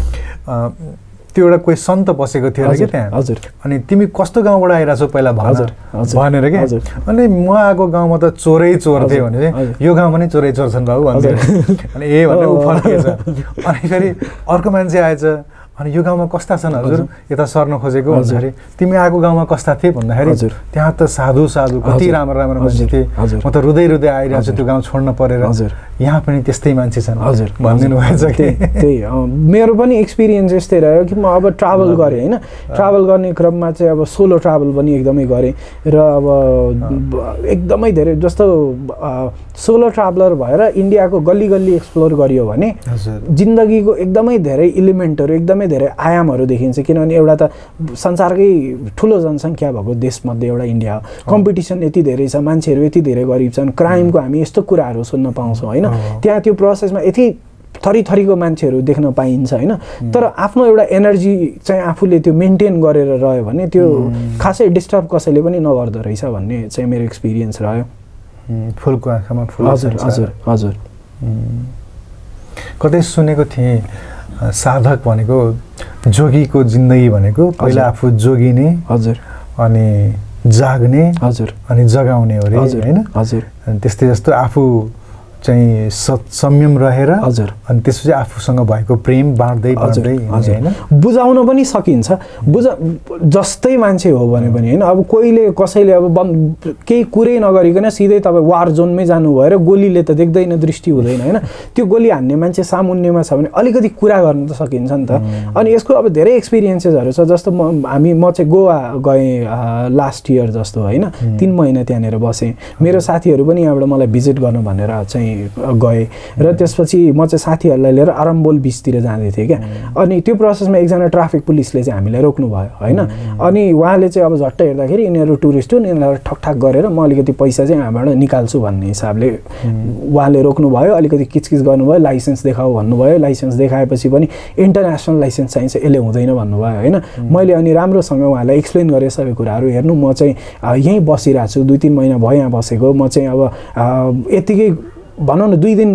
त्यो एउटा कोही सन्त बसेको थियो कि त्यहाँ, हजुर अनि तिमी कस्तो गाउँबाट आइरहेछौ पहिला भनेर क्या, अनि म आएको गाउँमा त चोरै चोर थिए भने यो गाउँमा नै चोरै चोर छन् बाबु भन्थ्यो। अनि ए भनेर ऊ फर्किएछ। अनि फेरि अर्को मान्छे आएछ, अनि यो गाउँमा कस्ता छन् हजुर यता सर्न खोजेको भन्दाखेरि तिमी आएको गाउँमा कस्ता थिए भन्दाखेरि त्यहाँ त साधु कति राम्रो मान्छे थिए, म त रुँदै आइरहेको छु त्यो गाउँ छोड्न परेर, यहाँ पनि त्यस्तै मान्छे छन् हजुर भनिदिनु भएछ कि। त्यही मेरो पनि एक्सपिरियन्स यस्तै रह्यो कि म अब ट्राभल गरेँ होइन, ट्राभल गर्ने क्रममा चाहिँ अब सोलो ट्राभल पनि एकदमै गरेँ र अब एकदमै धेरै जस्तो सोलो ट्राभलर भएर इन्डियाको गल्ली गल्ली एक्सप्लोर गरियो भने जिन्दगीको एकदमै धेरै इलिमेन्टहरू एकदमै धेरै आयामहरू देखिन्छ, किनभने एउटा त संसारकै ठुलो जनसङ्ख्या भएको देशमध्ये एउटा इन्डिया हो, कम्पिटिसन यति धेरै छ, मान्छेहरू यति धेरै गरिब छन्, क्राइमको हामी यस्तो कुराहरू सुन्न पाउँछौँ होइन, त्यहाँ त्यो प्रोसेसमा यति थरीको मान्छेहरू देख्न पाइन्छ होइन। तर आफ्नो एउटा एनर्जी चाहिँ आफूले त्यो मेन्टेन गरेर रह्यो भने त्यो खासै डिस्टर्ब कसैले पनि नगर्दो रहेछ भन्ने चाहिँ मेरो एक्सपिरियन्स रह्यो। फुलको आँखामा फुल। हजुर हजुर हजुर कतै सुनेको थिएँ साधक भनेको जोगीको जिन्दगी भनेको पहिला आफू जोगिने हजुर अनि जाग्ने हजुर अनि जगाउने हो रे होइन। हजुर त्यस्तै जस्तो आफू चाहिँ संयम रहेर हजुर अनि त्यसपछि आफूसँग भएको प्रेम बाँड्दै होइन बुझाउन पनि सकिन्छ। जस्तै मान्छे हो भने पनि होइन, अब कोहीले कसैले अब केही कुरै नगरिकन सिधै तपाईँ वार जोनमै जानुभयो र गोलीले त देख्दैन दृष्टि हुँदैन होइन, त्यो गोली हान्ने मान्छे सामुन्यमा छ भने अलिकति कुरा गर्न त सकिन्छ नि त। अनि यसको अब धेरै एक्सपिरियन्सेसहरू छ, जस्तो म चाहिँ गोवा गएँ लास्ट इयर जस्तो होइन, 3 महिना त्यहाँनिर बसेँ। मेरो साथीहरू पनि यहाँबाट मलाई भिजिट गर्नु भनेर चाहिँ गए र त्यसपछि म चाहिँ साथीहरूलाई लिएर आरम्बोल बिचतिर जाँदै थिएँ क्या। अनि त्यो प्रोसेसमा एकजना ट्राफिक पुलिसले चाहिँ हामीलाई रोक्नु भयो होइन, अनि उहाँले चाहिँ अब झट्ट हेर्दाखेरि यिनीहरू टुरिस्ट हो, यिनीहरूलाई ठकठाक गरेर म अलिकति पैसा चाहिँ यहाँबाट निकाल्छु भन्ने हिसाबले उहाँले रोक्नुभयो, अलिकति किचकिच गर्नुभयो, लाइसेन्स देखाऊ भन्नुभयो। लाइसेन्स देखाएपछि पनि इन्टरनेसनल लाइसेन्स चाहिन्छ, यसले हुँदैन भन्नुभयो होइन। मैले अनि राम्रोसँग उहाँलाई एक्सप्लेन गरेँ सबै कुराहरू, हेर्नु म चाहिँ यहीँ बसिरहेको छु, 2-3 महिना भयो यहाँ बसेको, म चाहिँ अब यतिकै भनौँ न 2 दिन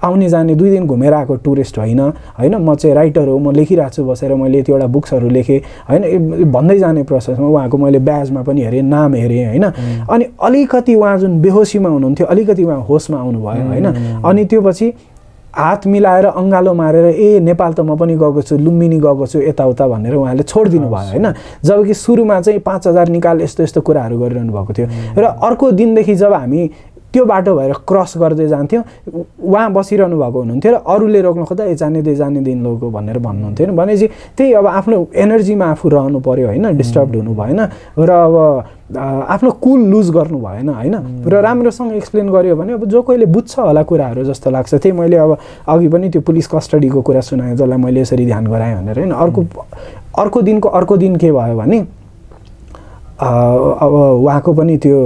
आउने जाने 2 दिन घुमेर आएको टुरिस्ट होइन होइन, म चाहिँ राइटर हो, म लेखिरहेको छु बसेर, मैले यतिवटा बुक्सहरू लेखेँ होइन। भन्दै जाने प्रोसेसमा उहाँको मैले ब्याजमा पनि हेरेँ, नाम हेरेँ होइन। अनि अलिकति उहाँ जुन बेहोसीमा हुनुहुन्थ्यो अलिकति उहाँ होसमा आउनुभयो होइन। अनि त्यो पछि हात मिलाएर अङ्गालो मारेर ए नेपाल त म पनि गएको छु, लुम्बिनी गएको छु, यताउता भनेर उहाँले छोडिदिनु भयो होइन। जबकि सुरुमा चाहिँ 5000 निकाल यस्तो कुराहरू गरिरहनु भएको थियो। र अर्को दिनदेखि जब हामी त्यो बाटो भएर क्रस गर्दै जान्थ्यौँ, उहाँ बसिरहनु भएको हुनुहुन्थ्यो र अरूले रोक्न खोज्दा जाने दिन लोगो भनेर भन्नुहुन्थ्यो भनेपछि त्यही अब आफ्नो एनर्जीमा आफू रहनु पर्यो होइन, डिस्टर्ब हुनु भएन र अब आफ्नो कुल लुज गर्नु भएन होइन। र राम्रोसँग एक्सप्लेन गर्यो भने अब जो कोहीले बुझ्छ होला कुराहरू जस्तो लाग्छ। त्यही मैले अब अघि पनि त्यो पुलिस कस्टडीको कुरा सुनाएँ, जसलाई मैले यसरी ध्यान गराएँ भनेर होइन। अर्को दिन के भयो भने अब उहाँको पनि त्यो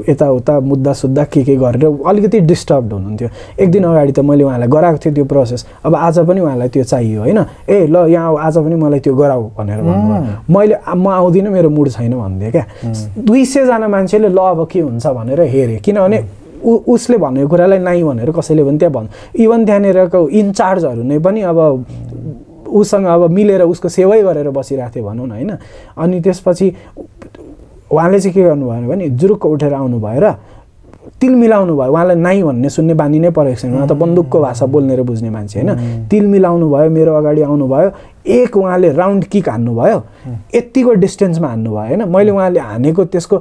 यताउता मुद्दा के गरेर अलिकति डिस्टर्ब हुनुहुन्थ्यो। एक दिन अगाडि त मैले उहाँलाई गराएको थिएँ त्यो प्रोसेस, अब आज पनि उहाँलाई त्यो चाहियो होइन। ए ल यहाँ आज पनि मलाई त्यो गराऊ भनेर भन्नुभयो। मैले म आउँदिनँ, मेरो मुड छैन भनिदिएँ क्या। 200 जना मान्छेले ल अब के हुन्छ भनेर हेरेँ, किनभने उसले भनेको कुरालाई नाइ भनेर कसैले पनि त्यहाँ इभन त्यहाँनिरको इन्चार्जहरू नै पनि अब उसँग अब मिलेर उसको सेवै गरेर बसिरहेको थियो भनौँ न होइन। अनि त्यसपछि उहाँले चाहिँ के गर्नुभयो भने जुरुक्क उठेर आउनुभयो र तिल मिलाउनु भयो। उहाँलाई नाइ भन्ने सुन्ने बानी नै परेको छैन, उहाँ त बन्दुकको भाषा बोल्ने र बुझ्ने मान्छे होइन। तिल मिलाउनु भयो, मेरो अगाडि आउनुभयो, एक उहाँले राउन्ड किक हान्नुभयो, यतिको डिस्टेन्समा हान्नुभयो होइन। मैले उहाँले हानेको त्यसको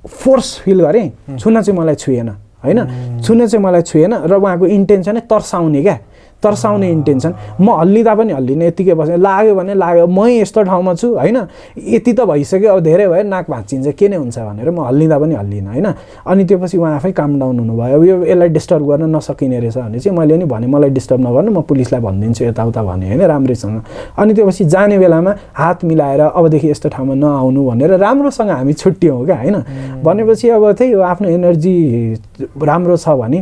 फोर्स फिल गरेँ, छुन चाहिँ मलाई छुएन होइन, र उहाँको इन्टेन्सनै तर्साउने क्या, तर्साउने इन्टेन्सन, म हल्लिँदा पनि हल्लिने, यतिकै बसेँ, लाग्यो भने लाग्यो, मै यस्तो ठाउँमा छु होइन, यति त भइसक्यो, अब धेरै भयो, नाक भाँचिन्छ, के नै हुन्छ भनेर म हल्लिँदा पनि हल्लिनँ होइन। अनि त्यो पछि उहाँ आफै काम डाउन हुनुभयो। अब यो यसलाई डिस्टर्ब गर्न नसकिने रहेछ भने चाहिँ मैले नि भने मलाई डिस्टर्ब नगर्नु, म पुलिसलाई भनिदिन्छु यताउता भने होइन राम्रैसँग। अनि त्यो पछि जाने बेलामा हात मिलाएर अबदेखि यस्तो ठाउँमा नआउनु भनेर राम्रोसँग हामी छुट्यौँ क्या होइन। भनेपछि अब त्यही हो, आफ्नो एनर्जी राम्रो छ भने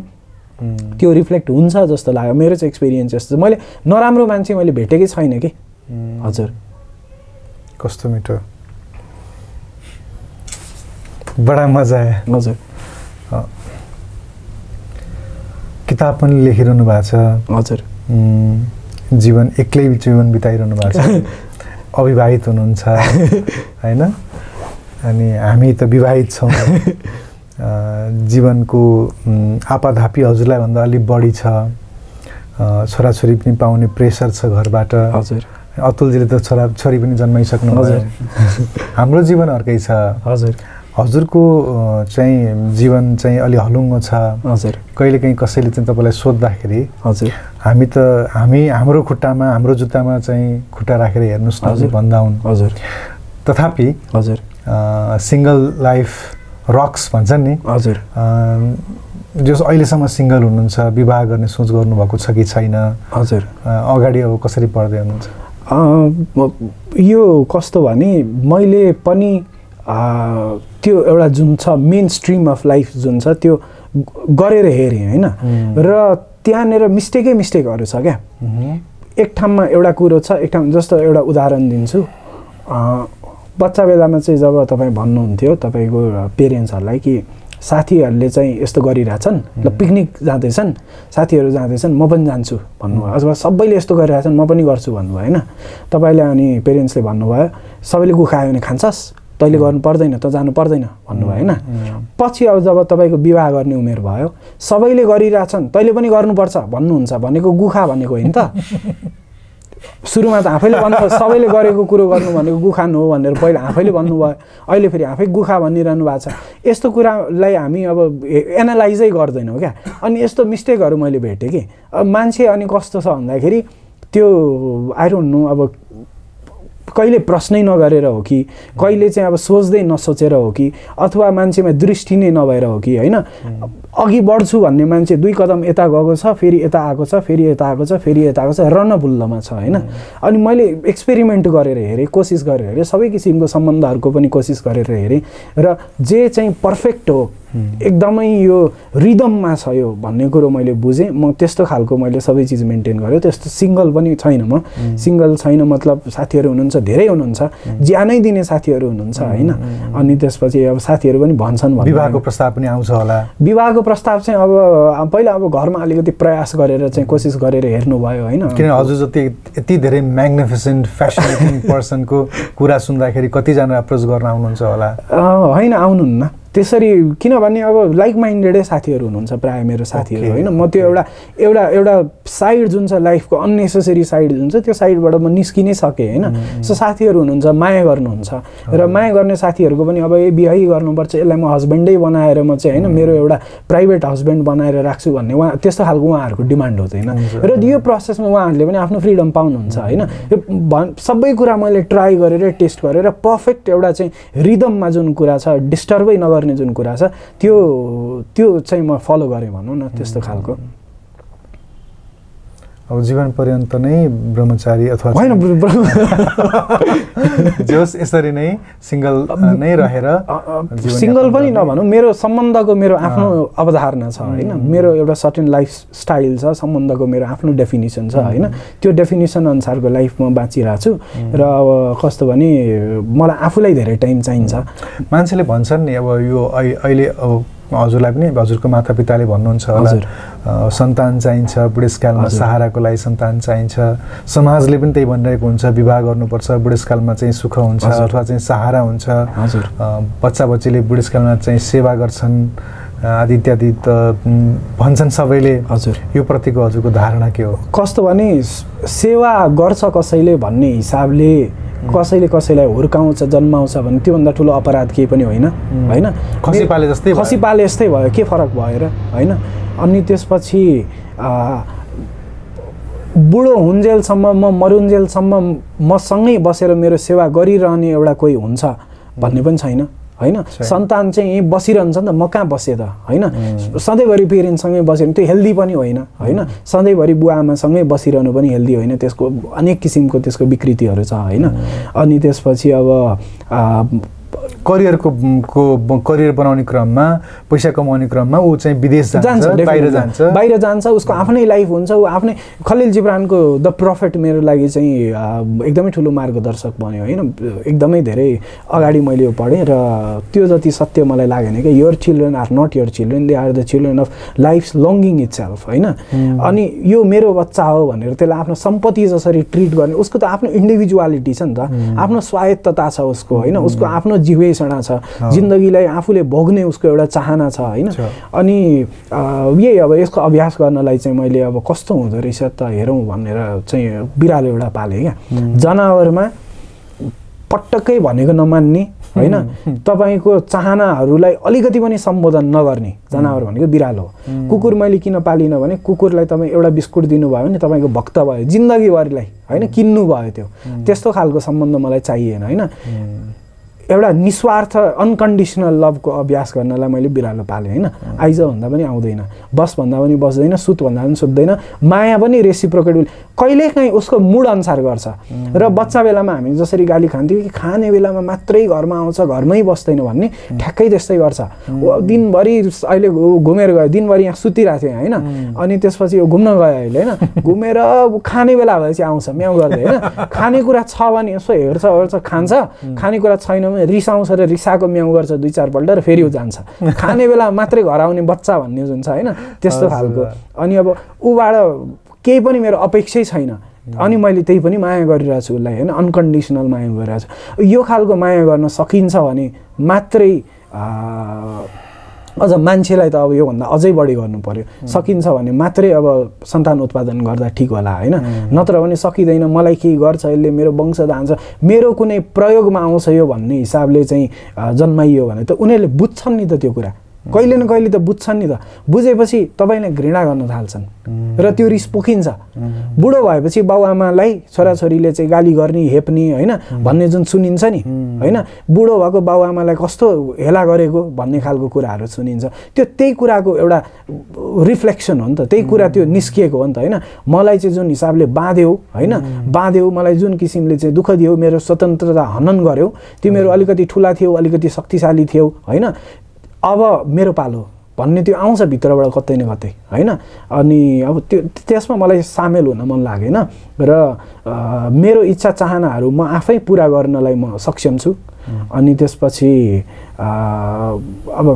त्यो रिफ्लेक्ट हुन्छ जस्तो लाग्यो, मेरो चाहिँ एक्सपिरियन्स यस्तो। मैले नराम्रो मान्छे मैले भेटेकै छैन कि। हजुर कस्तो मिठो, बडा मजा आयो। हजुर किताब पनि लेखिरहनु भएको छ। हजुर जीवन एक्लै जीवन बिताइरहनु भएको छ, अविवाहित हुनुहुन्छ होइन, अनि हामी त विवाहित छौँ। जीवनको आपाधापी हजुरलाई भन्दा अलिक बढी छ, छोराछोरी पनि पाउने प्रेसर छ घरबाट। हजुर अतुलजीले त छोरी पनि जन्माइसक्नु भयो। हाम्रो जीवन अर्कै छ। हजुर हजुरको चाहिँ जीवन चाहिँ अलि हलुङ्गो छ। हजुर कहिलेकाहीँ कसैले चाहिँ तपाईँलाई सोद्धाखेरि हजुर हामी हाम्रो खुट्टामा हाम्रो जुत्तामा चाहिँ खुट्टा राखेर हेर्नुहोस् न भन्दा हुन्। हजुर तथापि हजुर सिङ्गल लाइफ रक्स भन्छन् नि। हजुर जस अहिलेसम्म सिङ्गल हुनुहुन्छ, विवाह गर्ने सोच गर्नुभएको छ कि छैन? हजुर अगाडि अब कसरी पढ्दै हुनुहुन्छ? यो कस्तो भने मैले पनि त्यो एउटा जुन छ मेन स्ट्रिम अफ लाइफ जुन छ त्यो गरेर हेरेँ होइन। र त्यहाँनिर मिस्टेकहरू छ क्या। एक ठाउँमा एउटा कुरो छ, एक ठाउँ जस्तो एउटा उदाहरण दिन्छु। बच्चा बेलामा चाहिँ जब तपाईँ भन्नुहुन्थ्यो तपाईँको पेरेन्ट्सहरूलाई कि साथीहरूले चाहिँ यस्तो गरिरहेछन्, ल पिकनिक जाँदैछन्, साथीहरू जाँदैछन्, म पनि जान्छु भन्नुभयो, अथवा सबैले यस्तो गरिरहेछन् म पनि गर्छु भन्नुभयो होइन। तपाईँले अनि पेरेन्ट्सले भन्नुभयो सबैले गुखायो भने खान्छस्, तैँले गर्नु पर्दैन, त जानु पर्दैन भन्नुभयो होइन। पछि अब जब तपाईँको विवाह गर्ने उमेर भयो, सबैले गरिरहेछन् तैँले पनि गर्नुपर्छ भन्नुहुन्छ, भनेको गुखा भनेको होइन त। सुरुमा त आफैले भन्नु सबैले गरेको कुरो गर्नु भनेको गुखानु हो भनेर पहिला आफैले भन्नुभयो, अहिले फेरि आफै गुखा भनिरहनु भएको छ। यस्तो कुरालाई हामी अब एनालाइजै गर्दैनौँ क्या। अनि यस्तो मिस्टेकहरू मैले भेटेँ कि मान्छे अनि कस्तो छ भन्दाखेरि त्यो आई डोन्ट नो, अब कहिले प्रश्नै नगरेर हो कि कहिले चाहिँ अब सोच्दै नसोचेर हो कि अथवा मान्छेमा दृष्टि नै नभएर हो कि होइन। अघि बढ्छु भन्ने मान्छे 2 कदम यता गएको छ, फेरि यता आएको छ, फेरि यता आएको छ, फेरि यता आएको छ, रनभुल्लमा छ होइन। अनि मैले एक्सपेरिमेन्ट गरेर हेरेँ, कोसिस गरेर हेरेँ, सबै किसिमको सम्बन्धहरूको पनि कोसिस गरेर हेरेँ, र जे चाहिँ पर्फेक्ट हो एकदमै यो रिदममा छ यो भन्ने कुरो मैले बुझेँ। म त्यस्तो खालको मैले सबै चिज मेन्टेन गरेँ। त्यस्तो सिङ्गल पनि छैन, म सिङ्गल छैन मतलब साथीहरू हुनुहुन्छ, धेरै हुनुहुन्छ, ज्यानै दिने साथीहरू हुनुहुन्छ होइन। अनि त्यसपछि अब साथीहरू पनि भन्छन् विवाहको प्रस्ताव पनि आउँछ होला। विवाहको प्रस्ताव चाहिँ अब पहिला अब घरमा अलिकति प्रयास गरेर चाहिँ कोसिस गरेर हेर्नुभयो होइन। किन हजुर जति यति धेरै म्याग्निफिसेन्ट फ्यासिनेटिङ पर्सनको कुरा सुन्दाखेरि कतिजना अप्रोच गर्न आउनुहुन्छ होला? होइन, आउनुहुन्न त्यसरी, किनभने अब लाइक माइन्डेडै साथीहरू हुनुहुन्छ प्रायः मेरो साथीहरू होइन। म त्यो एउटा साइड जुन छ लाइफको अननेसेसरी साइड जुन छ त्यो साइडबाट म निस्किनै सकेँ होइन। सो साथीहरू हुनुहुन्छ, माया गर्नुहुन्छ, र माया गर्ने साथीहरूको पनि अब बिहे गर्नुपर्छ, यसलाई म हस्बेन्डै बनाएर म चाहिँ होइन मेरो एउटा प्राइभेट हस्बेन्ड बनाएर राख्छु भन्ने उहाँ त्यस्तो खालको उहाँहरूको डिमान्ड हुँदैन। र यो प्रोसेसमा उहाँहरूले पनि आफ्नो फ्रिडम पाउनुहुन्छ होइन। यो सबै कुरा मैले ट्राई गरेर टेस्ट गरेर पर्फेक्ट एउटा चाहिँ रिदममा जुन कुरा छ, डिस्टर्बै नगर्ने जुन कुरा छ त्यो चाहिँ म फलो गरेँ भनौँ न, त्यस्तो खालको। अब जीवन पर्यन्त नै ब्रह्मचारी अथवा होइन जस यसरी नै सिङ्गल नै रहेर सिङ्गल पनि नभनौँ, मेरो सम्बन्धको मेरो आफ्नो अवधारणा छ होइन। मेरो एउटा सर्टेन लाइफ स्टाइल छ, सम्बन्धको मेरो आफ्नो डेफिनेसन छ होइन। त्यो डेफिनेसन अनुसारको लाइफ म बाँचिरहेको छु। र अब कस्तो भने मलाई आफूलाई धेरै टाइम चाहिन्छ। मान्छेले भन्छन् नि अब यो अहिले अब हजुरलाई पनि हजुरको मातापिताले भन्नुहुन्छ होला सन्तान चाहिन्छ, बुढेसकालमा सहाराको लागि सन्तान चाहिन्छ, समाजले पनि त्यही भनिरहेको हुन्छ विवाह गर्नुपर्छ, बुढेसकालमा चाहिँ सुख हुन्छ अथवा चाहिँ सहारा हुन्छ, बच्चा बच्चीले बुढेसकालमा चाहिँ सेवा गर्छन् आदि इत्यादि त भन्छन् सबैले। हजुर यो प्रतिको हजुरको धारणा के हो? कस्तो भने सेवा गर्छ कसैले भन्ने हिसाबले कसैले कसैलाई हुर्काउँछ जन्माउँछ भने त्योभन्दा ठुलो अपराध केही पनि होइन होइन। खसी पाले जस्तै भयो, के फरक भएर होइन। अनि त्यसपछि बुढो हुन्जेलसम्म म मरुन्जेलसम्म मसँगै बसेर मेरो सेवा गरिरहने एउटा कोही हुन्छ भन्ने पनि छैन हैन। सन्तान चाहिँ यहीँ बसिरहन्छ नि त, म कहाँ बसेँ त हैन। सधैँभरि पेरेन्ट्ससँगै बस्यो भने त्यो हेल्दी पनि होइन हैन। सधैँभरि बुवा आमासँगै बसिरहनु पनि हेल्दी होइन, त्यसको अनेक किसिमको त्यसको विकृतिहरू छ हैन। अनि त्यसपछि अब करियर बनाउने क्रममा, पैसा कमाउने क्रममा ऊ चाहिँ विदेश जान्छ, बाहिर जान्छ, उसको आफ्नै लाइफ हुन्छ। ऊ आफ्नै खलिल जिब्रानको द प्रफेट मेरो लागि चाहिँ एकदमै ठुलो मार्गदर्शक बन्यो हैन। एकदमै धेरै अगाडि मैले यो पढेँ र त्यो जति सत्य मलाई लागेन कि your children are not your children, they are the children of life longing itself हैन। अनि यो मेरो बच्चा हो भनेर त्यसलाई आफ्नो सम्पत्ति जसरी ट्रिट गर्ने, उसको त आफ्नो इन्डिभिजुअलिटी छ नि त, आफ्नो स्वायत्तता छ उसको हैन, उसको आफ्नो जिवेषणा छ, जिन्दगीलाई आफूले भोग्ने उसको एउटा चाहना छ हैन। अनि यही अब यसको अभ्यास गर्नलाई चाहिँ मैले अब कस्तो हुँदो रहेछ त हेरौँ भनेर चाहिँ बिरालो एउटा पालेँ क्या। जनावरमा पटक्कै भनेको नमान्ने हैन, तपाईको चाहनाहरूलाई अलिकति पनि सम्बोधन नगर्ने जनावर भनेको बिरालो हो। कुकुर मैले किन पालिनँ भने कुकुरलाई तपाईँ एउटा बिस्कुट दिनुभयो भने तपाईँको भक्त भयो जिन्दगीभरिलाई हैन, किन्नु भयो त्यो। त्यस्तो खालको सम्बन्ध मलाई चाहिएन हैन। एउटा निस्वार्थ अनकन्डिसनल लभको अभ्यास गर्नलाई मैले बिरालो पालेँ हैन। आइज भन्दा पनि आउँदैन, बस भन्दा पनि बस्दैन, सुत भन्दा पनि सुत्दैन, माया पनि रेसिप्रोकेट कहिलेकाहीँ उसको मुड अनुसार गर्छ। र बच्चा बेलामा हामी जसरी गाली खान्थ्यौँ कि खाने बेलामा मात्रै घरमा आउँछ, घरमै बस्दैन भन्ने, ठ्याक्कै त्यस्तै गर्छ। दिनभरि अहिले घुमेर गयो, दिनभरि यहाँ सुतिरहेको थियो हैन। अनि त्यसपछि यो घुम्न गयो अहिले हैन, घुमेर खाने बेला भएपछि आउँछ म्याउ गर्दै हैन। खानेकुरा छ भने यसो हेर्छ खान्छ, खानेकुरा छैन भने रिसाउँछ र रिसाको म्याउ गर्छ 2-4 पल्ट र फेरि उ जान्छ। खाने बेला मात्रै घर आउने बच्चा भन्ने हुन्छ हैन, त्यस्तो खालको। अनि अब उबाट केही पनि मेरो अपेक्षै छैन, अनि मैले त्यही पनि माया गरिरहेको छु उसलाई हैन, अनकन्डिसनल माया गरिरहेको छु। यो खालको माया गर्न सकिन्छ भने मात्रै अझ मान्छेलाई त अब योभन्दा अझै बढी गर्नु पर्यो। सकिन्छ भने मात्रै अब सन्तान उत्पादन गर्दा ठिक होला हैन, नत्र भने सकिँदैन। मलाई केही गर्छ यसले, मेरो वंश जान्छ, मेरो कुनै प्रयोगमा आउँछ यो भन्ने हिसाबले चाहिँ जन्माइयो भने त उनीहरूले बुझ्छन् नि त त्यो कुरा, कहिले न कहिले त बुझ्छन् नि त। बुझेपछि तपाईँले घृणा गर्न थाल्छन् र त्यो रिस पोखिन्छ। बुढो भएपछि बाउआमालाई छोराछोरीले चाहिँ गाली गर्ने, हेप्ने हैन भन्ने जुन सुनिन्छ नि हैन, बुढो भएको बाउआमालाई कस्तो हेला गरेको भन्ने खालको कुराहरू सुनिन्छ। त्यो त्यही कुराको एउटा रिफ्लेक्सन हो नि त, त्यही कुरा त्यो निस्किएको हो नि त हैन। मलाई चाहिँ जुन हिसाबले बाँध्यो हैन, बाँध्यो, मलाई जुन किसिमले चाहिँ दुःख दियो, मेरो स्वतन्त्रता हनन गर्यो, तिमीहरू अलिकति ठुला थियौ, अलिकति शक्तिशाली थियौ हैन, अब मेरो पालो भन्ने त्यो आउँछ भित्रबाट कतै न कतै हैन। अनि अब त्यो त्यसमा मलाई सामेल हुन मन लागेन र मेरो इच्छा चाहनाहरू म आफै पुरा गर्नलाई म सक्षम छु। अनि त्यसपछि अब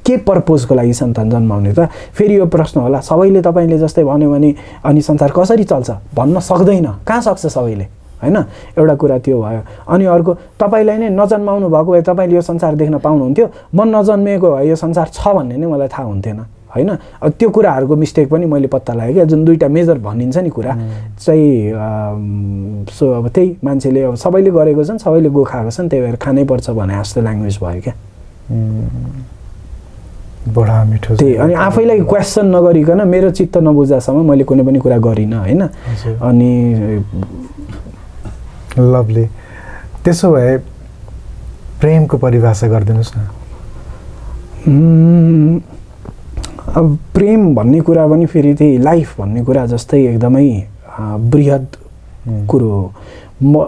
के पर्पोजको लागि सन्तान जन्माउने त फेरि यो प्रश्न होला। सबैले तपाईँले जस्तै भन्यो भने अनि संसार कसरी चल्छ भन्न सक्दैन, कहाँ सक्छ सबैले हैन, एउटा कुरा त्यो भयो। अनि अर्को, तपाईँलाई नै नजन्माउनु भएको भए तपाईँले यो संसार देख्न पाउनुहुन्थ्यो, म नजन्मेको भए यो संसार छ भन्ने नै मलाई थाहा हुन्थेन हैन। त्यो कुराहरूको मिस्टेक पनि मैले पत्ता लगाएँ क्या, जुन दुईटा मेजर भनिन्छ नि कुरा चाहिँ। सो अब त्यही मान्छेले अब सबैले गरेको छन्, सबैले गो खाएको छन्, त्यही भएर खानै पर्छ भने जस्तो ल्याङ्ग्वेज भयो क्या। बडा मिठो त्यही। अनि आफैलाई क्वेसन नगरिकन मेरो चित्त नबुझासम्म मैले कुनै पनि कुरा गरिनँ हैन। अनि लभली। त्यसो भए प्रेमको परिभाषा गरिदिनुहोस् न। अब प्रेम भन्ने कुरा पनि फेरि त्यही लाइफ भन्ने कुरा जस्तै एकदमै बृहत कुरो हो।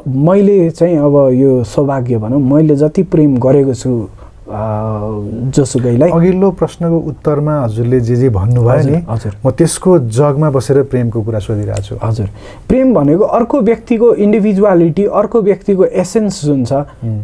मैले चाहिँ अब यो सौभाग्य भनौँ, मैले जति प्रेम गरेको छु जोसुकैलाई। अघिल्लो प्रश्नको उत्तरमा हजुरले जे भन्नुभयो नि, म त्यसको जगमा बसेर प्रेमको कुरा सोधिरहेको छु। हजुर, प्रेम भनेको अर्को व्यक्तिको इन्डिभिजुअलिटी, अर्को व्यक्तिको एसेन्स जुन छ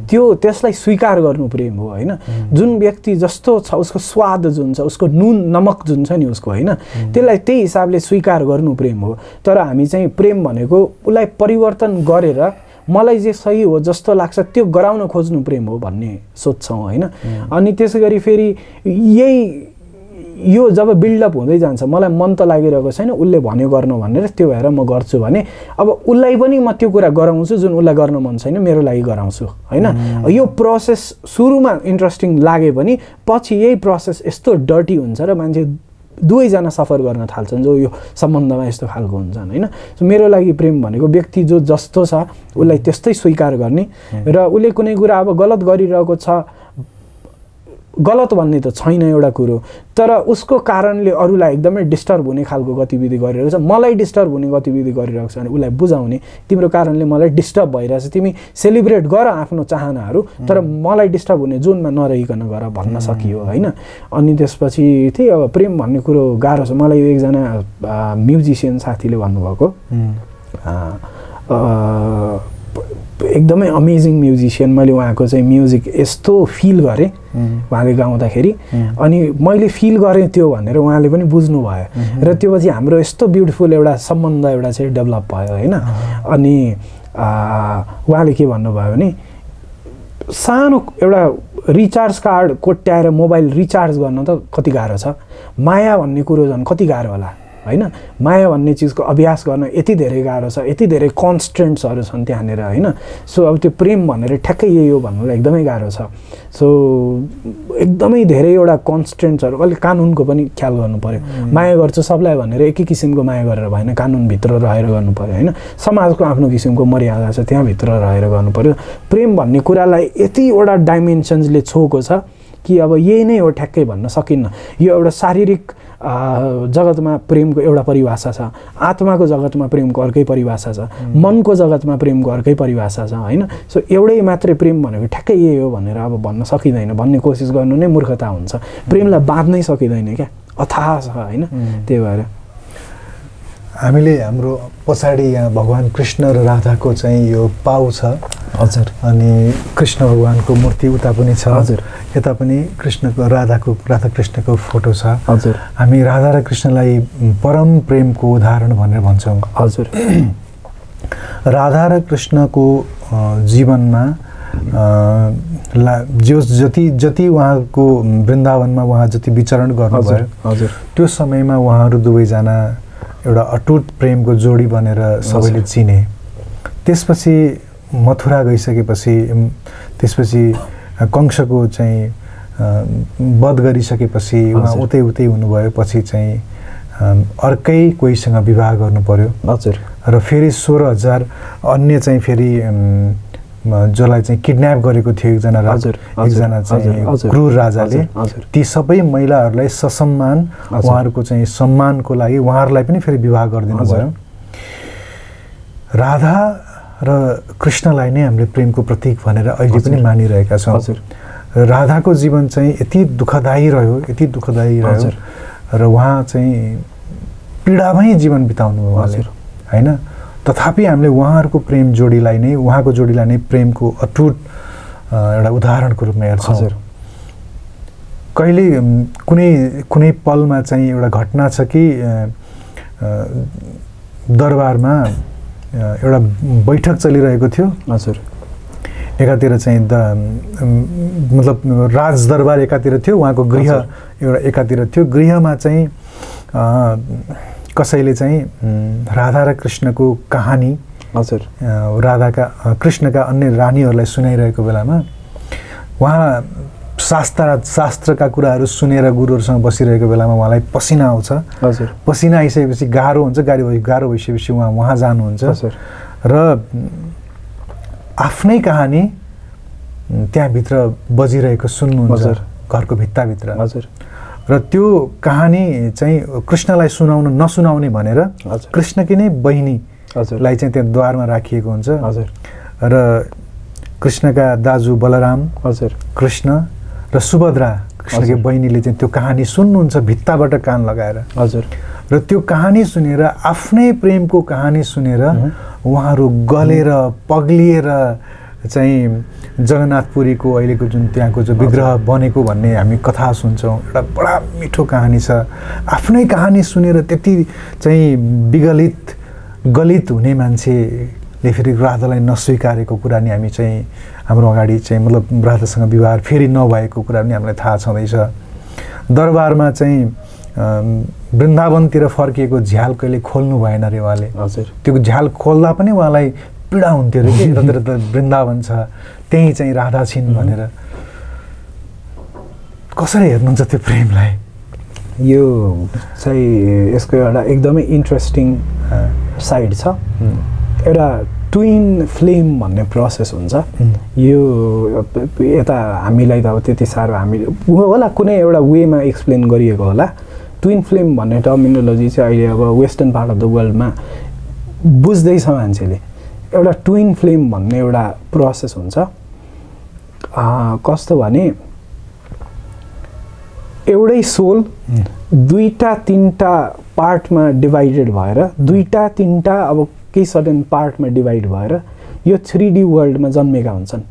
त्यो, त्यसलाई स्वीकार गर्नु प्रेम हो हैन। जुन व्यक्ति जस्तो छ, उसको स्वाद जुन छ, उसको नुन नमक जुन छ नि उसको हैन, त्यसलाई त्यही हिसाबले स्वीकार गर्नु प्रेम हो। तर हामी चाहिँ प्रेम भनेको उसलाई परिवर्तन गरेर मलाई जे सही हो जस्तो लाग्छ त्यो गराउन खोज्नु प्रेम हो भन्ने सोच्छौँ हैन। अनि त्यसै गरी फेरि यो जब बिल्डअप हुँदै जान्छ, मलाई मन त लागिरहेको छैन उसले भन्यो गर्नु भनेर, त्यो भएर म गर्छु भने अब उसलाई पनि म त्यो कुरा गराउँछु जुन उसलाई गर्न मन छैन, मेरो लागि गराउँछु हैन। यो प्रोसेस सुरुमा इन्ट्रेस्टिङ लागे पनि पछि यही प्रोसेस यस्तो डर्टी हुन्छ र मान्छे दुवैजना सफर गर्न थाल्छन् जो यो सम्बन्धमा यस्तो खालको हुन्छन् होइन। सो मेरो लागि प्रेम भनेको व्यक्ति जो जस्तो छ उसलाई त्यस्तै स्वीकार गर्ने र उसले कुनै कुरा अब गलत गरिरहेको छ, गलत भन्ने त छैन एउटा कुरो, तर उसको कारणले अरूलाई एकदमै डिस्टर्ब हुने खालको गतिविधि गरिरहेको छ, मलाई डिस्टर्ब हुने गतिविधि गरिरहेको छ भने उसलाई बुझाउने तिम्रो कारणले मलाई डिस्टर्ब भइरहेछ, तिमी सेलिब्रेट गर आफ्नो चाहनाहरू, तर मलाई डिस्टर्ब हुने जोनमा नरहिकन गर भन्न सकियो होइन। अनि त्यसपछि त्यही अब प्रेम भन्ने कुरो गाह्रो छ। मलाई एकजना म्युजिसियन साथीले भन्नुभएको, एकदमै अमेजिङ म्युजिसियन, मैले उहाँको चाहिँ म्युजिक यस्तो फिल गरेँ उहाँले गाउँदाखेरि, अनि मैले फिल गरेँ त्यो भनेर उहाँले पनि बुझ्नुभयो र त्यो पछि हाम्रो यस्तो ब्युटिफुल एउटा सम्बन्ध एउटा चाहिँ डेभलप भयो होइन। अनि उहाँले के भन्नुभयो भने सानो एउटा रिचार्ज कार्ड कोट्याएर मोबाइल रिचार्ज गर्न त कति गाह्रो छ, माया भन्ने कुरो झन् कति गाह्रो होला होइन। माया भन्ने चिजको अभ्यास गर्न यति धेरै गाह्रो छ, यति धेरै कन्स्टेन्ट्सहरू छन् त्यहाँनिर होइन। सो अब त्यो प्रेम भनेर ठ्याक्कै यही हो भन्नुलाई एकदमै गाह्रो छ। सो एकदमै धेरैवटा कन्स्टेन्ट्सहरू, अलिक कानुनको पनि ख्याल गर्नु पऱ्यो। माया गर्छ सबलाई भनेर एकै किसिमको माया गरेर भएन, कानुनभित्र रहेर गर्नु पऱ्यो होइन। समाजको आफ्नो किसिमको मर्यादा छ, त्यहाँभित्र रहेर गर्नु पऱ्यो। प्रेम भन्ने कुरालाई यतिवटा डाइमेन्सन्सले छोएको छ कि अब यही नै हो ठ्याक्कै भन्न सकिन्न। यो एउटा शारीरिक जगतमा प्रेमको एउटा परिभाषा छ, आत्माको जगतमा प्रेमको अर्कै परिभाषा छ, मनको जगतमा प्रेमको अर्कै परिभाषा छ होइन। सो एउटै मात्रै प्रेम भनेको ठ्याक्कै यही हो भनेर अब भन्न सकिँदैन, भन्ने कोसिस गर्नु नै मूर्खता हुन्छ। प्रेमलाई बाँध्नै सकिँदैन क्या, अथाह छ होइन। त्यही भएर हामीले हाम्रो पछाडि यहाँ भगवान् कृष्ण र राधाको चाहिँ यो पाउ छ हजुर, अनि कृष्ण भगवानको मूर्ति उता पनि छ हजुर, यता पनि कृष्णको राधा कृष्णको फोटो छ हजुर। हामी राधा र कृष्णलाई परम प्रेमको उदाहरण भनेर भन्छौँ हजुर। राधा र कृष्णको जीवनमा जति उहाँको वृन्दावनमा उहाँ जति विचरण गर्नुभयो हजुर, त्यो समयमा उहाँहरू दुवैजना एउटा अटुट प्रेमको जोडी बनेर सबैले चिने। त्यसपछि मथुरा गइसकेपछि, त्यसपछि कंसको चाहिँ वध गरिसकेपछि उहाँ उतै हुनुभयो। पछि चाहिँ अर्कै कोहीसँग विवाह गर्नु पर्यो हजुर, र फेरि 16,000 अन्य चाहिँ फेरि जसलाई चाहिँ किडन्याप गरेको थियो एकजना चाहिँ क्रूर राजाले, ती सबै महिलाहरूलाई ससम्मान उहाँहरूको चाहिँ सम्मानको लागि उहाँहरूलाई पनि फेरि विवाह गरिदिनु भयो। राधा र कृष्णलाई नै हामीले प्रेमको प्रतीक भनेर अहिले पनि मानिरहेका छौँ। राधाको जीवन चाहिँ यति दुःखदायी रह्यो र उहाँ चाहिँ पीडामै जीवन बिताउनु भयो उहाँले होइन। तथापि हामीले उहाँहरूको प्रेम जोडीलाई नै, उहाँको जोडीलाई नै प्रेमको अटुट एउटा उदाहरणको रूपमा हेर्छौँ। कहिले कुनै पलमा चाहिँ एउटा घटना छ कि दरबारमा एउटा बैठक चलिरहेको थियो हजुर। एकातिर चाहिँ मतलब राजदरबार एकातिर थियो, उहाँको गृह एउटा एकातिर थियो। गृहमा चाहिँ कसैले चाहिँ राधा र कृष्णको कहानी हजुर कृष्णका अन्य रानीहरूलाई सुनाइरहेको बेलामा उहाँ शास्त्रका कुराहरू सुनेर गुरुहरूसँग बसिरहेको बेलामा उहाँलाई पसिना आउँछ हजुर। पसिना आइसकेपछि गाह्रो हुन्छ, गाह्रो भइसकेपछि उहाँ जानुहुन्छ र आफ्नै कहानी त्यहाँभित्र बजिरहेको सुन्नुहुन्छ घरको भित्ताभित्र हजुर। र त्यो कहानी चाहिँ कृष्णलाई नसुनाउने भनेर कृष्णकी नै बहिनीलाई चाहिँ त्यहाँ द्वारमा राखिएको हुन्छ हजुर। र कृष्णका दाजु बलराम हजुर, कृष्ण र सुभद्रा कृष्णकी बहिनीले चाहिँ त्यो कहानी सुन्नुहुन्छ भित्ताबाट कान लगाएर हजुर। र त्यो कहानी सुनेर, आफ्नै प्रेमको कहानी सुनेर उहाँहरू गलेर पग्लिएर चाहिँ जगन्नाथपुरीको अहिलेको जुन त्यहाँको जो विग्रह बनेको भन्ने हामी कथा सुन्छौँ। एउटा बडा मिठो कहानी छ। आफ्नै कहानी सुनेर त्यति चाहिँ गलित हुने मान्छेले फेरि राधालाई नस्वीकारेको कुरा नि हामी चाहिँ हाम्रो अगाडि चाहिँ मतलब राधासँग विवाह फेरि नभएको कुरा पनि हामीलाई थाहा छँदैछ। दरबारमा चाहिँ वृन्दावनतिर फर्किएको झ्याल कहिले खोल्नु भएन अरे उहाँले हजुर। त्यो झ्याल खोल्दा पनि उहाँलाई पीडा हुन्थ्यो अरे कि त वृन्दावन छ त्यही चाहिँ राधा छिन् भनेर। कसरी हेर्नुहुन्छ त्यो प्रेमलाई? यो चाहिँ यसको एउटा एकदमै इन्ट्रेस्टिङ साइड छ। एउटा ट्विन फ्लेम भन्ने प्रोसेस हुन्छ। यो यता हामीलाई त अब त्यति साह्रो हामीले होला कुनै एउटा वेमा एक्सप्लेन गरिएको होला। ट्विन फ्लेम भन्ने टर्मिनोलोजी चाहिँ अहिले अब वेस्टर्न पार्ट अफ द वर्ल्डमा बुझ्दैछ मान्छेले। एउटा ट्विन फ्लेम भन्ने एउटा प्रोसेस हुन्छ। कस्तो भने एउटै सोल दुईटा तिनटा पार्टमा डिभाइडेड भएर दुईटा तिनटा अब केही सर्टेन पार्टमा डिभाइड भएर यो 3D वर्ल्डमा जन्मेका हुन्छन्।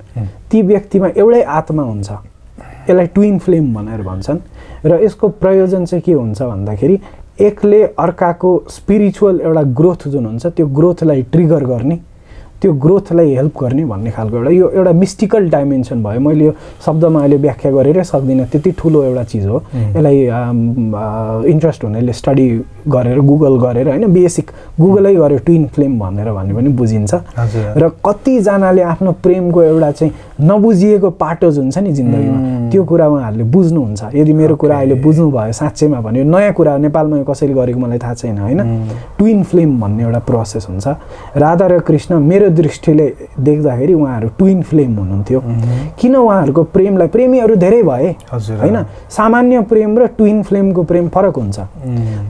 ती व्यक्तिमा एउटै आत्मा हुन्छ। यसलाई ट्विन फ्लेम भनेर भन्छन्। र यसको प्रयोजन चाहिँ के हुन्छ भन्दाखेरि एकले अर्काको स्पिरिचुअल एउटा ग्रोथ जुन हुन्छ त्यो ग्रोथलाई ट्रिगर गर्ने, त्यो ग्रोथलाई हेल्प गर्ने भन्ने खालको एउटा यो एउटा मिस्टिकल डाइमेन्सन भयो। मैले यो शब्दमा अहिले व्याख्या गरेरै सक्दिनँ, त्यति ठुलो एउटा चिज हो। यसलाई इन्ट्रेस्ट हुनेले स्टडी गरेर गुगल गरेर होइन बेसिक गुगलै गर्यो ट्विन फ्लेम भनेर भन्ने पनि बुझिन्छ। र कतिजनाले आफ्नो प्रेमको एउटा चाहिँ नबुझिएको पाटो जुन छ नि जिन्दगीमा त्यो कुरा उहाँहरूले बुझ्नुहुन्छ। यदि मेरो कुरा अहिले बुझ्नुभयो साँच्चैमा भने नयाँ कुरा नेपालमा कसैले गरेको मलाई थाहा छैन होइन। ट्विन फ्लेम भन्ने एउटा प्रोसेस हुन्छ। राधा र कृष्ण मेरो दृष्टिले देख्दाखेरि उहाँहरू ट्विन फ्लेम हुनुहुन्थ्यो। किन उहाँहरूको प्रेमलाई प्रेमीहरू धेरै भए होइन, सामान्य प्रेम र ट्विन फ्लेमको प्रेम फरक हुन्छ।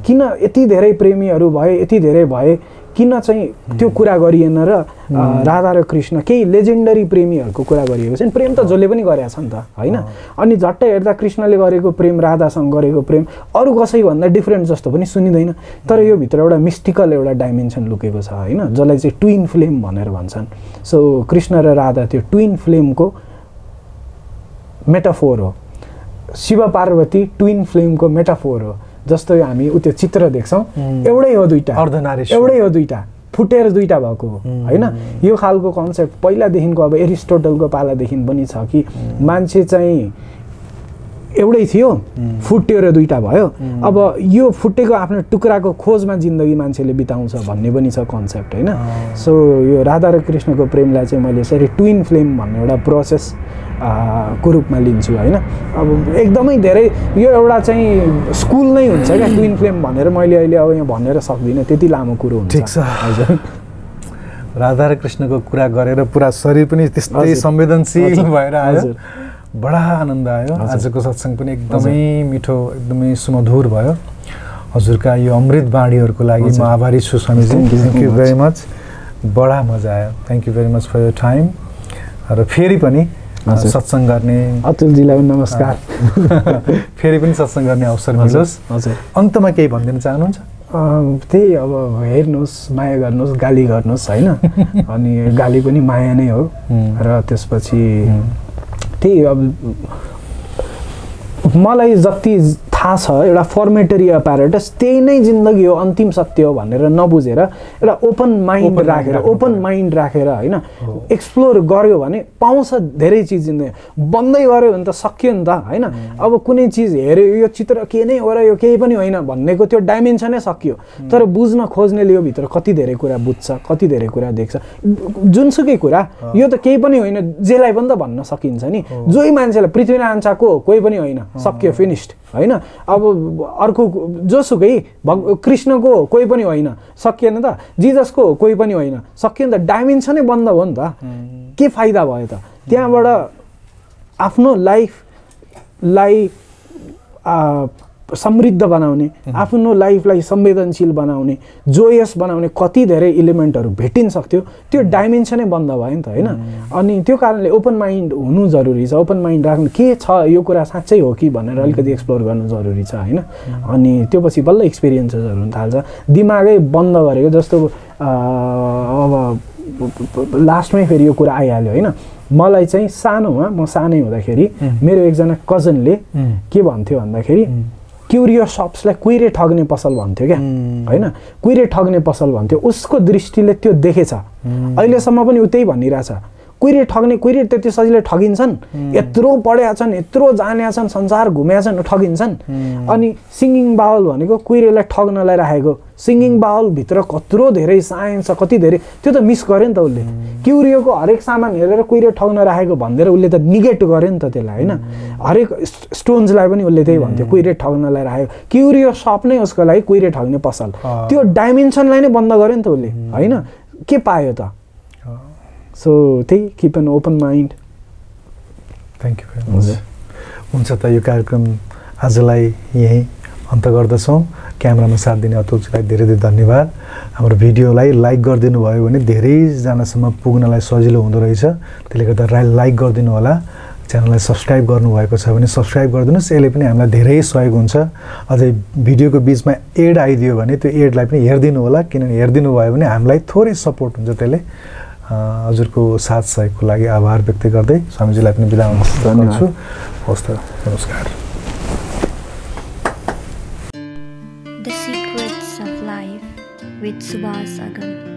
किन यति धेरै प्रेमीहरू भए, यति धेरै भए, किन चाहिँ त्यो कुरा गरिएन र राधा र कृष्ण केही लेजेन्डरी प्रेमीहरूको कुरा गरिएको छ। प्रेम त जसले पनि गरेको छ नि त होइन। अनि झट्टै हेर्दा कृष्णले गरेको प्रेम राधासँग गरेको प्रेम अरू कसैभन्दा डिफ्रेन्ट जस्तो पनि सुनिँदैन। तर यो भित्र एउटा मिस्टिकल एउटा डाइमेन्सन लुकेको छ होइन, जसलाई चाहिँ ट्विन फ्लेम भनेर भन्छन्। सो कृष्ण र राधा त्यो ट्विन फ्लेमको मेटाफोर हो। शिव पार्वती ट्विन फ्लेमको मेटाफोर हो। जस्तो हामी त्यो चित्र देख्छौँ एउटै हो दुईटा, एउटै हो दुईटा, फुटेर दुईटा भएको हो होइन। यो खालको कन्सेप्ट पहिलादेखिको अब एरिस्टोटलको पालादेखि पनि छ कि मान्छे चाहिँ एउटै थियो फुट्यो र दुईटा भयो। अब यो फुटेको आफ्नो टुक्राको खोजमा जिन्दगी मान्छेले बिताउँछ भन्ने पनि छ कन्सेप्ट होइन। सो यो राधा र कृष्णको प्रेमलाई चाहिँ मैले यसरी ट्विन फ्लेम भन्ने एउटा प्रोसेस को रूपमा लिन्छु होइन। अब एकदमै धेरै यो एउटा चाहिँ स्कुल नै हुन्छ क्या ट्विन फ्लेम भनेर मैले अहिले अब यहाँ भनेर सक्दिनँ, त्यति लामो कुरो हुन्छ। ठिक छ हजुर। राधा र कृष्णको कुरा गरेर पुरा शरीर पनि त्यस्तै संवेदनशील भएर आयो। बडा आनन्द आयो। आजको सत्संग पनि एकदमै मिठो, एकदमै सुमधुर भयो। हजुरका यो अमृत बाणीहरूको लागि म आभारी छु स्वामीजी। Thank you very much. बडा मजा आयो। Thank you very much for your time. र फेरि पनि सत्संग गर्ने अतुलजीलाई पनि नमस्कार। फेरि पनि सत्संग गर्ने अवसर मिलोस्। हजुर अन्तमा केही भनिदिन चाहनुहुन्छ? त्यही अब हेर्नुहोस्, माया गर्नुहोस्, गाली गर्नुहोस् होइन। अनि गाली पनि माया नै हो। र त्यसपछि त्यही अब मलाई जति थाहा छ एउटा फर्मेटरी एपारेटस त्यही नै जिन्दगी हो, अन्तिम सत्य हो भनेर नबुझेर एउटा ओपन माइन्ड राखेर होइन एक्सप्लोर गर्यो भने पाउँछ धेरै चिज जिन्दगी। बन्दै गऱ्यो भने त सकियो नि त होइन। अब कुनै चिज हेऱ्यो यो चित्र के नै हो र यो केही पनि होइन भन्नेको त्यो डाइमेन्सनै सकियो। तर बुझ्न खोज्नेले यो भित्र कति धेरै कुरा बुझ्छ, कति धेरै कुरा देख्छ। जुनसुकै कुरा यो त केही पनि होइन जेलाई पनि त भन्न सकिन्छ नि। जोही मान्छेलाई पृथ्वीनारायण शाहको कोही पनि होइन, सक्यो, फिनिस्ड होइन। अब अर्को जोसुकै कृष्णको कोही पनि होइन, सकिएन त। जिजसको कोही पनि होइन, सकियो नि त। डाइमेन्सनै बन्द हो नि त। के फाइदा भयो त? त्यहाँबाट आफ्नो लाइफलाई समृद्ध बनाउने, आफ्नो लाइफलाई संवेदनशील बनाउने, जोयस बनाउने कति धेरै इलिमेन्टहरू भेटिन सक्थ्यो। त्यो डाइमेन्सनै बन्द भयो नि त होइन। अनि त्यो कारणले ओपन माइन्ड हुनु जरुरी छ। ओपन माइन्ड राख्नु के छ यो कुरा साँच्चै हो कि भनेर अलिकति एक्सप्लोर गर्नु जरुरी छ होइन। अनि त्यो पछि बल्ल एक्सपिरियन्सेसहरू हुन थाल्छ। दिमागै बन्द गरेको जस्तो अब लास्टमै फेरि यो कुरा आइहाल्यो होइन। मलाई चाहिँ म सानै हुँदाखेरि मेरो एकजना कजनले के भन्थ्यो भन्दाखेरि क्युरियस सप्सलाई कुहिरे ठग्ने पसल भन्थ्यो क्या होइन। कुहिरे ठग्ने पसल भन्थ्यो। उसको दृष्टिले त्यो देखेछ, अहिलेसम्म पनि उ त्यही भनिरहेछ। कुइरेट ठग्ने कुइरेट त्यति सजिलै ठगिन्छन्, यत्रो पढेका छन्, यत्रो जानेका छन्, संसार घुमेका छन्, ठगिन्छन्। अनि सिङ्गिङ बाउल भनेको कुइरेटलाई ठग्नलाई राखेको, सिङ्गिङ बाउलभित्र कत्रो धेरै साइन्स छ, कति धेरै, त्यो त मिस गर्यो नि त उसले। क्युरियोको हरेक सामान हेरेर कुइरेट ठग्न राखेको भनेर उसले त निगेट गर्यो नि त त्यसलाई होइन। हरेक स्टोन्सलाई पनि उसले त्यही भन्थ्यो कुइरेट ठग्नलाई राखेको, क्युरियो सप नै उसको लागि कुइरेट ठग्ने पसल, त्यो डाइमेन्सनलाई नै बन्द गर्यो नि त उसले होइन। के पायो त? सो त्यही keep an open mind. Thank you very much. हुन्छ त यो कार्यक्रम आजलाई यहीँ अन्त गर्दछौँ। क्यामेरामा साथ दिने अतुलजीलाई धेरै धेरै धन्यवाद। हाम्रो भिडियोलाई लाइक गरिदिनु भयो भने धेरैजनासम्म पुग्नलाई सजिलो हुँदो रहेछ, त्यसले गर्दा लाइक गरिदिनु होला। च्यानललाई सब्सक्राइब गर्नुभएको छ भने सब्सक्राइब गरिदिनुहोस्, यसले पनि हामीलाई धेरै सहयोग हुन्छ। अझै भिडियोको बिचमा एड आइदियो भने त्यो एडलाई पनि हेरिदिनु होला, किनभने हेरिदिनु भयो भने हामीलाई थोरै सपोर्ट हुन्छ। त्यसले हजुरको साथ सहयोगको लागि आभार व्यक्त गर्दै स्वामीजीलाई पनि बिदा हुन चाहन्छु। हवस् त, नमस्कार। The Secrets of Life with Subhas Agam.